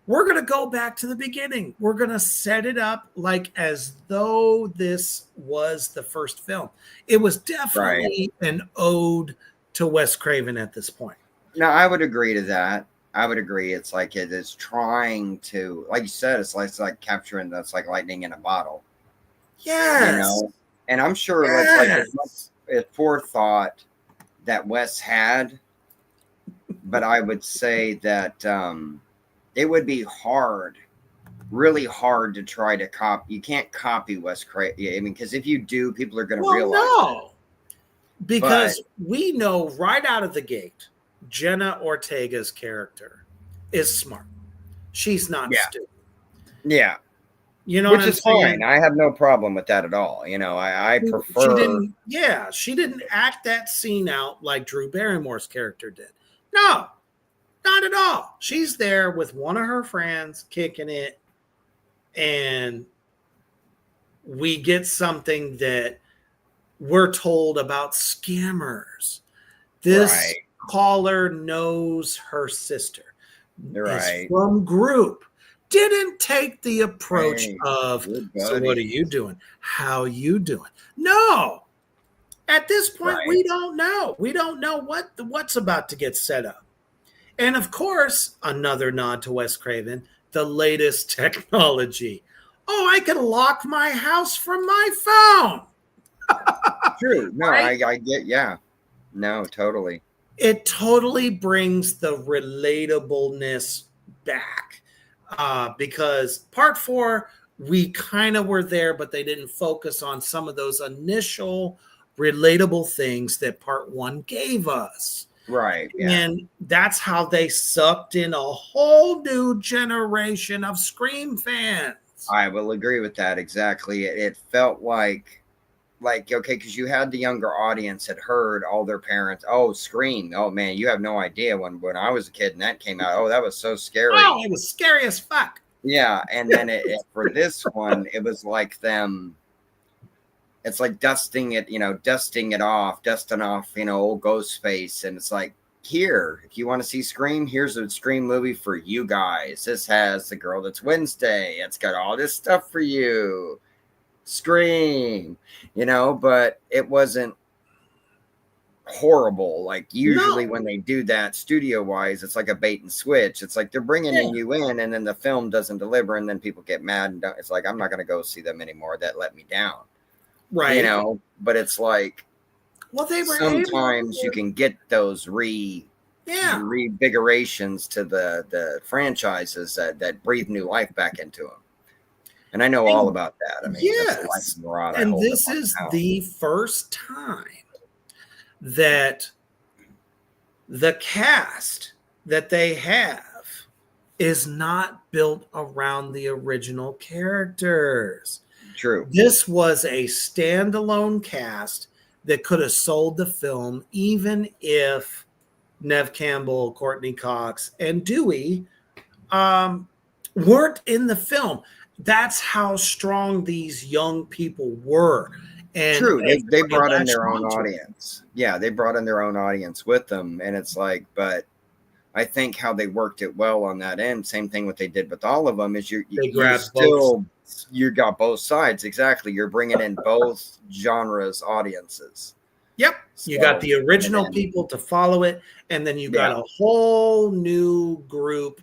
We're going to go back to the beginning. We're going to set it up like as though this was the first film. It was definitely an ode to Wes Craven at this point. No, I would agree to that. I would agree. It's like it is trying to, like you said, it's like capturing that's like lightning in a bottle. Yes. And I'm sure that's like a forethought that Wes had, but I would say that it would be really hard to try to copy. You can't copy Wes Craven. I mean, because if you do, people are going to realize. No, because we know right out of the gate, Jenna Ortega's character is smart. She's not stupid. Yeah. You know, which is fine. I have no problem with that at all. I prefer. She didn't act that scene out like Drew Barrymore's character did. No, not at all. She's there with one of her friends kicking it, and we get something that we're told about scammers. This caller knows her sister. Is from group. Didn't take the approach of, so what are you doing? How you doing? No. At this point, we don't know. We don't know what's about to get set up. And of course, another nod to Wes Craven, the latest technology. Oh, I can lock my house from my phone. True. No, Right? I get, yeah. No, totally. It totally brings the relatableness back, because part 4, we kind of were there, but they didn't focus on some of those initial relatable things that part 1 gave us. Right. Yeah. And that's how they sucked in a whole new generation of Scream fans. I will agree with that. Exactly. It felt like okay, because you had the younger audience had heard all their parents, oh, Scream, oh man, you have no idea when I was a kid and that came out, oh, that was so scary. Oh, it was scary as fuck. Yeah, and then for this one, it was like them. It's like dusting off, old Ghostface, and it's like, here, if you want to see Scream, here's a Scream movie for you guys. This has the girl that's Wednesday. It's got all this stuff for you. Scream, but it wasn't horrible. Like usually when they do that studio wise, it's like a bait and switch. It's like they're bringing you in and then the film doesn't deliver and then people get mad and it's like, I'm not going to go see them anymore. That let me down. Right. But it's like, well, they were sometimes you can get those revigorations to the franchises that breathe new life back into them. And I know all about that. I mean, yes. And this is the first time that the cast that they have is not built around the original characters. True. This was a standalone cast that could have sold the film, even if Nev Campbell, Courtney Cox, and Dewey weren't in the film. That's how strong these young people were. And true, they brought in their own audience. Yeah, they brought in their own audience with them. And it's like, but I think how they worked it well on that end, same thing what they did with all of them, is you got both sides. Exactly. You're bringing in both genres audiences. Yep. So, you got the original people to follow it. And then you got a whole new group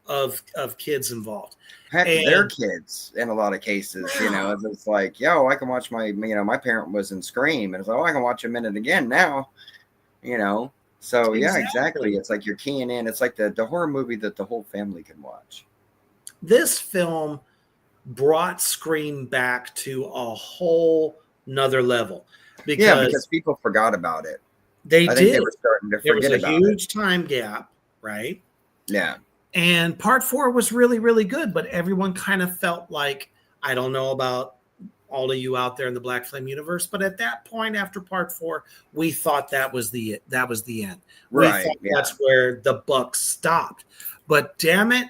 of kids involved. They're kids in a lot of cases, it's like, I can watch my parent was in Scream and it's like, I can watch a minute again now, so exactly. It's like you're keying in. It's like the horror movie that the whole family can watch. This film brought Scream back to a whole nother level because people forgot about it. They did. They were starting to forget about it. There was a huge time gap, right? Yeah. And part 4 was really, really good, but everyone kind of felt like, I don't know about all of you out there in the Black Flame universe, but at that point after part 4, we thought that was the end. Right. That's where the buck stopped. But damn it,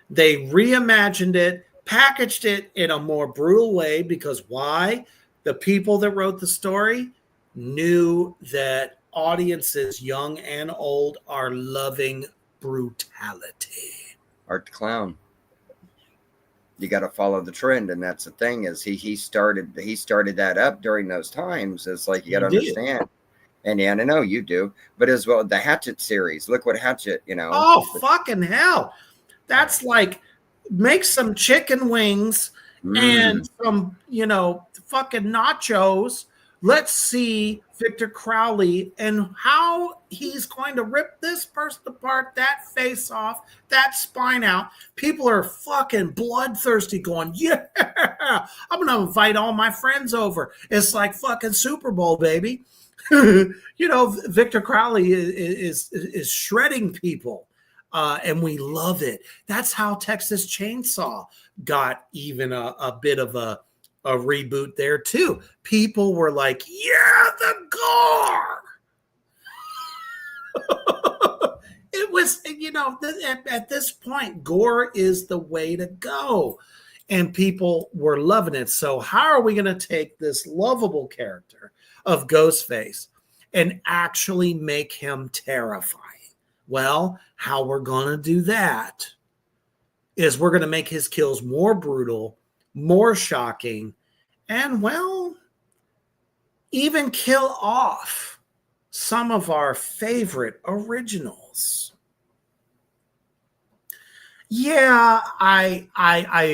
they reimagined it, packaged it in a more brutal way, because why? The people that wrote the story knew that audiences, young and old, are loving brutality. Art the Clown. You got to follow the trend, and that's the thing, is he started that up during those times. It's like you got to understand. And I know you do, but as well the Hatchet series. Look what Hatchet, Oh, fucking hell! That's like, make some chicken wings and some, fucking nachos. Let's see Victor Crowley and how he's going to rip this person apart, that face off, that spine out. People are fucking bloodthirsty going, yeah, I'm going to invite all my friends over. It's like fucking Super Bowl, baby. Victor Crowley is shredding people. And we love it. That's how Texas Chainsaw got even a bit of a reboot there too. People were like, yeah, the gore. It was, at this point, gore is the way to go. And people were loving it. So how are we going to take this lovable character of Ghostface and actually make him terrifying? Well, how we're going to do that is we're going to make his kills more brutal, more shocking, and, well, even kill off some of our favorite originals. Yeah, I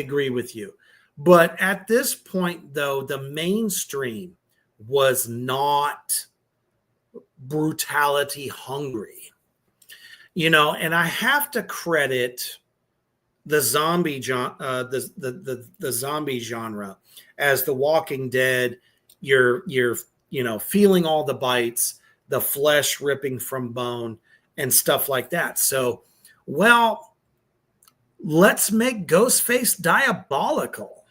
agree with you. But at this point, though, the mainstream was not brutality hungry, and I have to credit the the zombie genre as The Walking Dead. You're feeling all the bites, the flesh ripping from bone, and stuff like that. So, well, let's make Ghostface diabolical.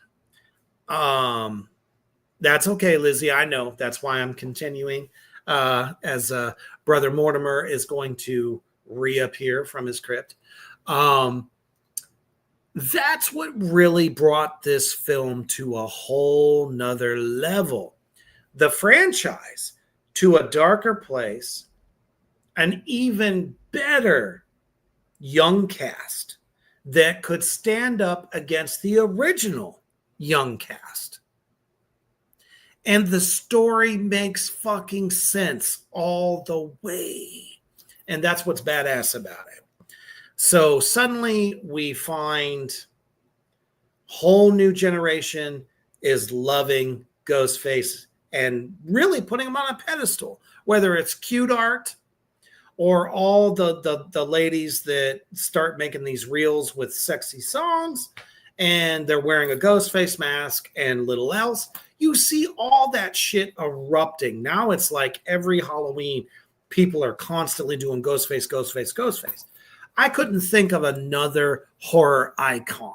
That's okay, Lizzie. I know that's why I'm continuing. As Brother Mortimer is going to reappear from his crypt. That's what really brought this film to a whole nother level. The franchise to a darker place, an even better young cast that could stand up against the original young cast. And the story makes fucking sense all the way. And that's what's badass about it. So suddenly we find whole new generation is loving Ghostface and really putting him on a pedestal, whether it's cute art or all the ladies that start making these reels with sexy songs and they're wearing a Ghostface mask and little else. You see all that shit erupting. Now it's like every Halloween, people are constantly doing Ghostface, Ghostface, Ghostface. I couldn't think of another horror icon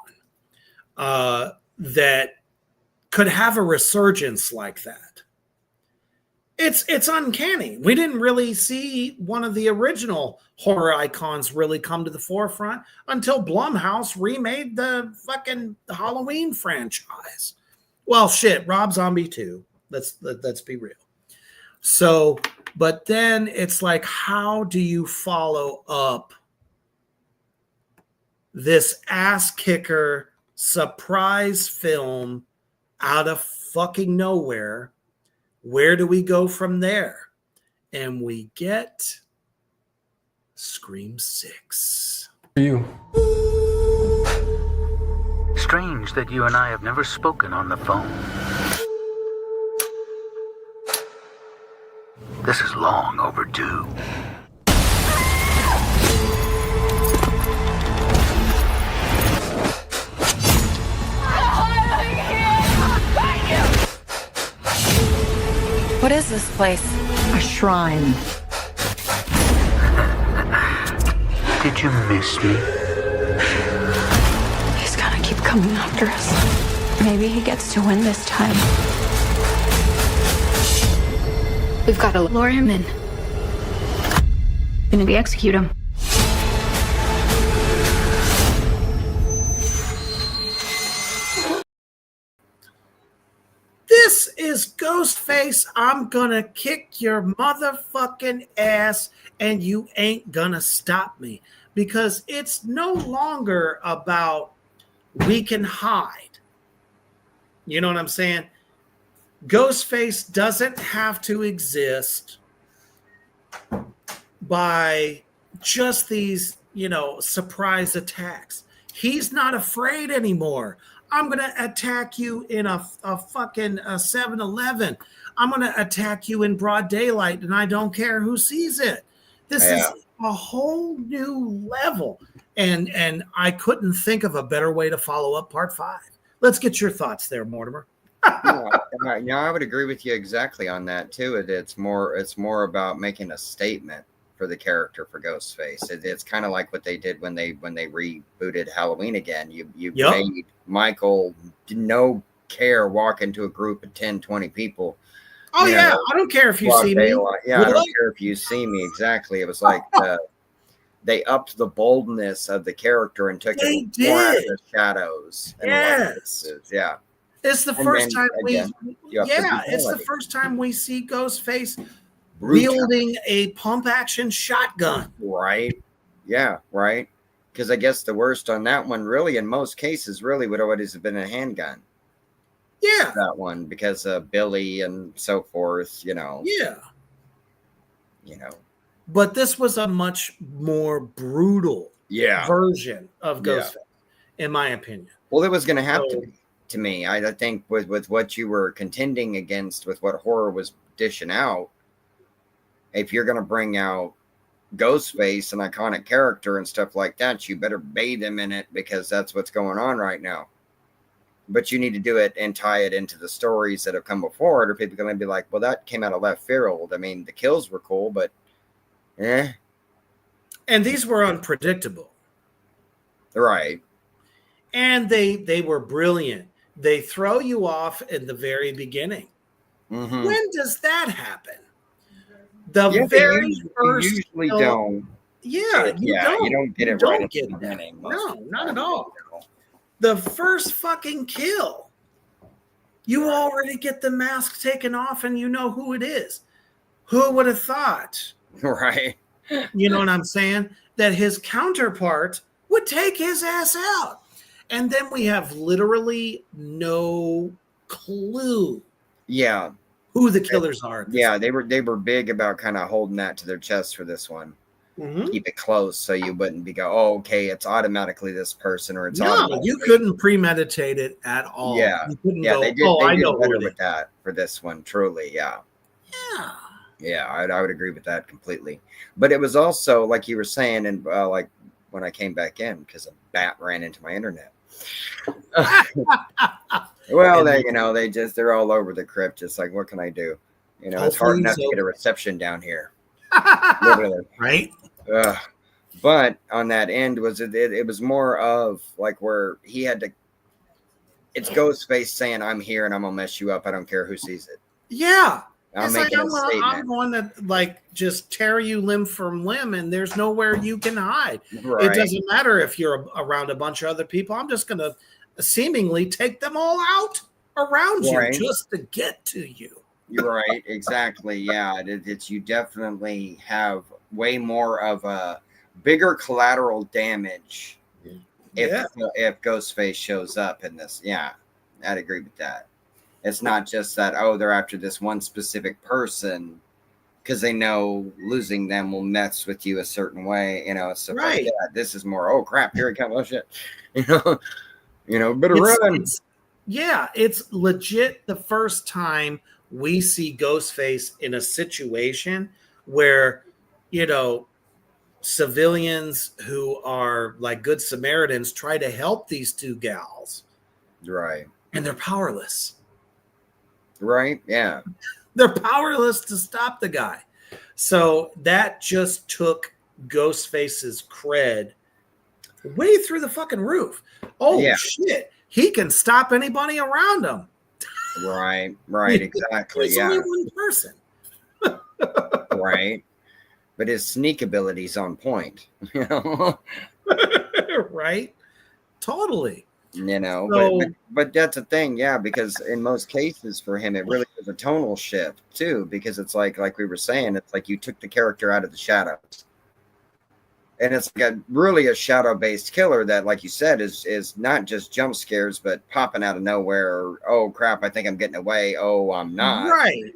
that could have a resurgence like that. It's uncanny. We didn't really see one of the original horror icons really come to the forefront until Blumhouse remade the fucking Halloween franchise. Well, shit, Rob Zombie too. Let's be real. So, but then it's like, how do you follow up this ass kicker surprise film out of fucking nowhere? Where do we go from there? And we get Scream 6. You. Strange that you and I have never spoken on the phone. This is long overdue. What is this place? A shrine. Did you miss me? He's gonna keep coming after us. Maybe he gets to win this time. We've got to lure him in. Gonna execute him. This is Ghostface. I'm gonna kick your motherfucking ass and you ain't gonna stop me. Because it's no longer about we can hide. You know what I'm saying? Ghostface doesn't have to exist by just these, surprise attacks. He's not afraid anymore. I'm going to attack you in a fucking 7-Eleven. I'm going to attack you in broad daylight, and I don't care who sees it. This is a whole new level. And I couldn't think of a better way to follow up part 5. Let's get your thoughts there, Mortimer. I would agree with you exactly on that too. It's more about making a statement for the character for Ghostface. It's kind of like what they did when they rebooted Halloween again. You made Michael no care walk into a group of 10, 20 people. Oh yeah, I don't care if you see me. Yeah, I don't care if you see me. Exactly. It was like they upped the boldness of the character and took it more out of the shadows. Yes. Yeah. It's the first time it's the first time we see Ghostface wielding a pump action shotgun. Right. Yeah, right. Because I guess the worst on that one, really, in most cases, really would always have been a handgun. Yeah. That one, because of Billy and so forth, Yeah. But this was a much more brutal Yeah. version of Yeah. Ghostface, in my opinion. Well, it was going to have to So- be, to me. I think with what you were contending against, with what horror was dishing out, if you're going to bring out Ghostface, an iconic character and stuff like that, you better bathe him in it, because that's what's going on right now. But you need to do it and tie it into the stories that have come before it, or people are going to be like, well, that came out of left field. I mean, the kills were cool, but And these were unpredictable. Right. And they were brilliant. They throw you off in the very beginning. Mm-hmm. When does that happen? The Yeah, very you first usually kill- don't. Yeah, you don't get you it right don't at get the that. beginning. No, most of the not time. at all. The first fucking kill, you already get the mask taken off and you know who it is. Who would have thought? Right. You know what I'm saying? That his counterpart would take his ass out. And then we have literally no clue Yeah. who the killers are. At this Yeah, they were big about kind of holding that to their chest for this one. Mhm. Keep it close so you wouldn't be oh, okay, it's automatically this person, or it's No, automatically. you couldn't premeditate it at all. Yeah, You couldn't yeah, go, they did. oh, They I did know who better it with is. that for this one. Truly, yeah, Yeah. yeah, I would agree with that completely. But it was also like you were saying, and like when I came back in because a bat ran into my internet. Well, they're all over the crypt. Just like, what can I do? It's hard Hopefully enough he's to get a okay. reception down here. Literally. Right? Ugh. But on that end, it was more of like where he had to. It's Ghostface saying, "I'm here and I'm gonna mess you up. I don't care who sees it. Yeah. I'm It's making like, a statement." I'm going to like just tear you limb from limb, and there's nowhere you can hide. Right. It doesn't matter if you're around a bunch of other people. I'm just going to seemingly take them all out around Right. you just to get to you. You're right. Exactly. Yeah. It's you definitely have way more of a bigger collateral damage if Ghostface shows up in this. Yeah, I'd agree with that. It's not just that, oh, they're after this one specific person because they know losing them will mess with you a certain way. Stuff like Right. that. This is more, oh crap, here it comes. Oh shit. Better run. It's legit the first time we see Ghostface in a situation where, civilians who are like good Samaritans try to help these two gals. Right. And they're powerless. Right. Yeah. They're powerless to stop the guy. So that just took Ghostface's cred way through the fucking roof. Oh, Yeah. shit. He can stop anybody around him. Right. Right. Exactly. He's Yeah. only one person. Right. But his sneak ability's on point. Right? Totally. But that's the thing, yeah, because in most cases for him it really is a tonal shift too, because it's like we were saying, it's like you took the character out of the shadows, and it's like really a shadow based killer that, like you said, is not just jump scares but popping out of nowhere, or, oh crap, I think I'm getting away, oh I'm not, Right.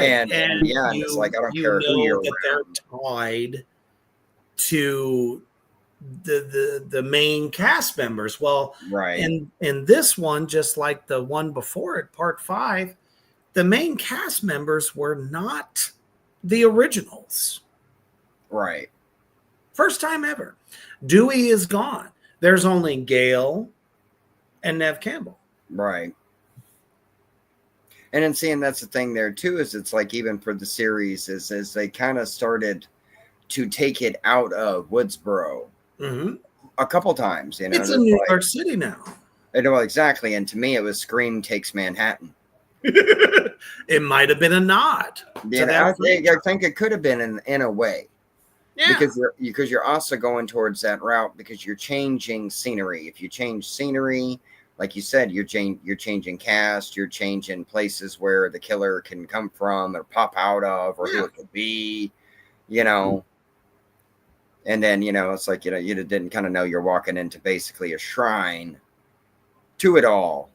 and it's like I don't care who you're that around. they're tied to the main cast members. Well, Right. in this one, just like the one before it, part 5, the main cast members were not the originals. Right. First time ever. Dewey is gone. There's only Gail and Nev Campbell. Right. And then seeing that's the thing there too, is it's like even for the series is they kind of started to take it out of Woodsboro a couple times. It's in New York City now. Well, exactly. And to me, it was Scream Takes Manhattan. It might have been a nod. I think it could have been in a way. Yeah. Because you're also going towards that route because you're changing scenery. If you change scenery, like you said, you're changing cast, you're changing places where the killer can come from or pop out of, or who it could be, And then, it's like, you didn't kind of know you're walking into basically a shrine to it all,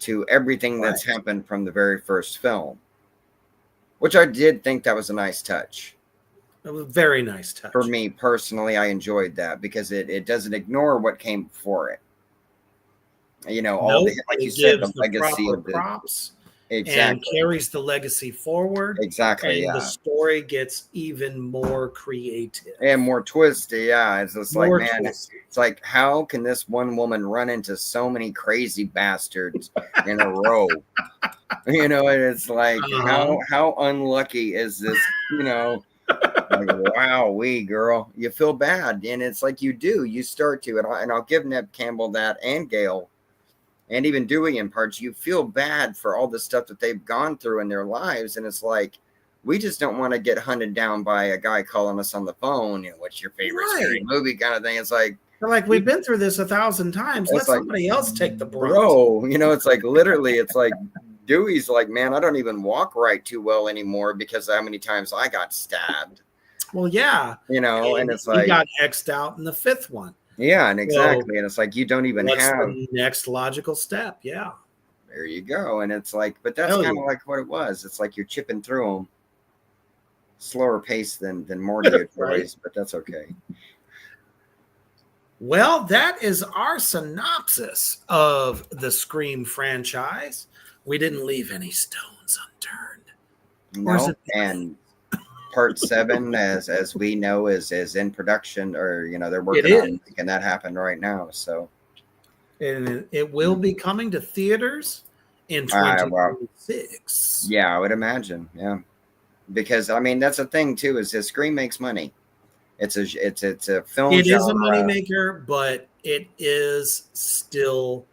to everything that's happened from the very first film, which I did think that was a nice touch. It was a very nice touch. For me personally, I enjoyed that because it doesn't ignore what came before it. You know, all Nope, the, like you it said, the gives the legacy proper of the props and exactly, carries the legacy forward. exactly, And the yeah, story gets even more creative. and more twisty. Yeah, it's just like, More man, twisted. it's like, how can this one woman run into so many crazy bastards in a row? You know, and it's like, how unlucky is this? You know, like, wow, girl, you feel bad, and it's like you start to, and I'll give Neb Campbell that, and Gail, and even Dewey in parts. You feel bad for all the stuff that they've gone through in their lives, and it's like, we just don't want to get hunted down by a guy calling us on the phone. You know, what's your favorite scary movie, kind of thing. It's like, they're like, we've been through this 1,000 times. Let somebody else take the brunt. Bro, you know, it's like literally, it's like Dewey's like, man, I don't even walk right too well anymore because of how many times I got stabbed. Well, yeah. You know, and it's he like, got X'd out in the 5th one. Yeah, and exactly. So, and it's like, you don't even what's have the next logical step. Yeah. There you go. And it's like, but that's kind of like what it was. It's like you're chipping through them. Slower pace than Morty Right. toys, but that's okay. Well, that is our synopsis of the Scream franchise. We didn't leave any stones unturned. No, and part 7, as we know, is in production, or you know, they're working on making that happen right now. So, and it will be coming to theaters in 2026. Yeah, I would imagine. Yeah, because I mean, that's the thing too, is this Scream makes money. It's a film. It is a moneymaker, but it is still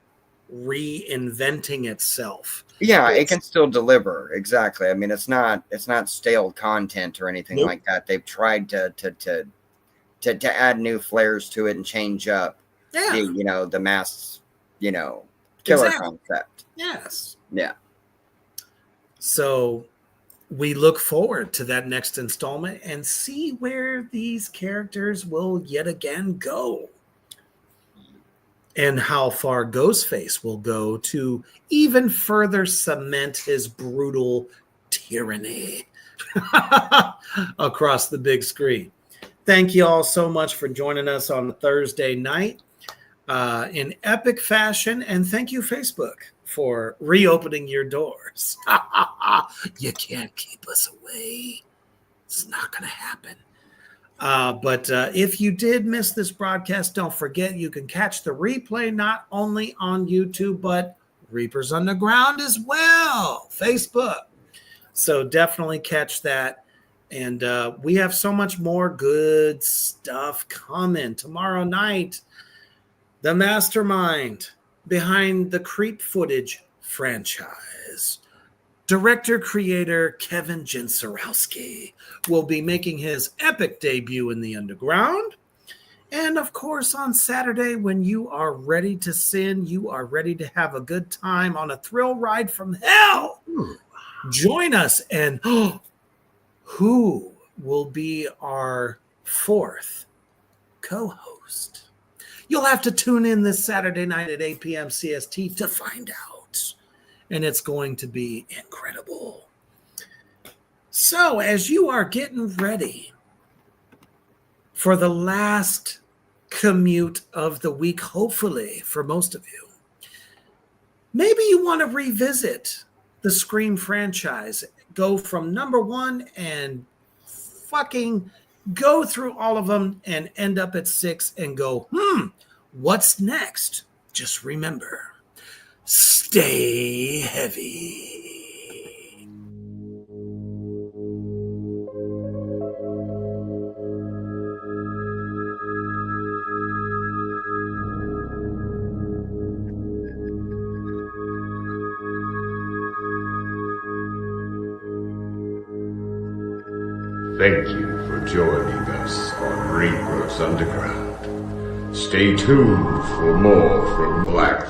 reinventing itself. Yeah, it can still deliver. Exactly. I mean, it's not stale content or anything like that. They've tried to add new flares to it and change up the mass, killer concept. Yes. Yeah. So we look forward to that next installment and see where these characters will yet again go. And how far Ghostface will go to even further cement his brutal tyranny across the big screen. Thank you all so much for joining us on Thursday night in epic fashion. And thank you, Facebook, for reopening your doors. You can't keep us away. It's not going to happen. But if you did miss this broadcast, don't forget you can catch the replay not only on YouTube, but Reapers Underground as well, Facebook. So definitely catch that. And we have so much more good stuff coming tomorrow night. The mastermind behind the Creep Footage franchise, director-creator Kevin Jenserowski, will be making his epic debut in the underground. And of course, on Saturday, when you are ready to sin, you are ready to have a good time on a thrill ride from hell. Join us. And who will be our 4th co-host? You'll have to tune in this Saturday night at 8 p.m. CST to find out. And it's going to be incredible. So, as you are getting ready for the last commute of the week, hopefully for most of you, maybe you want to revisit the Scream franchise, go from number 1 and fucking go through all of them and end up at 6 and go, what's next? Just remember, stay heavy. Thank you for joining us on Reapers Underground. Stay tuned for more from Black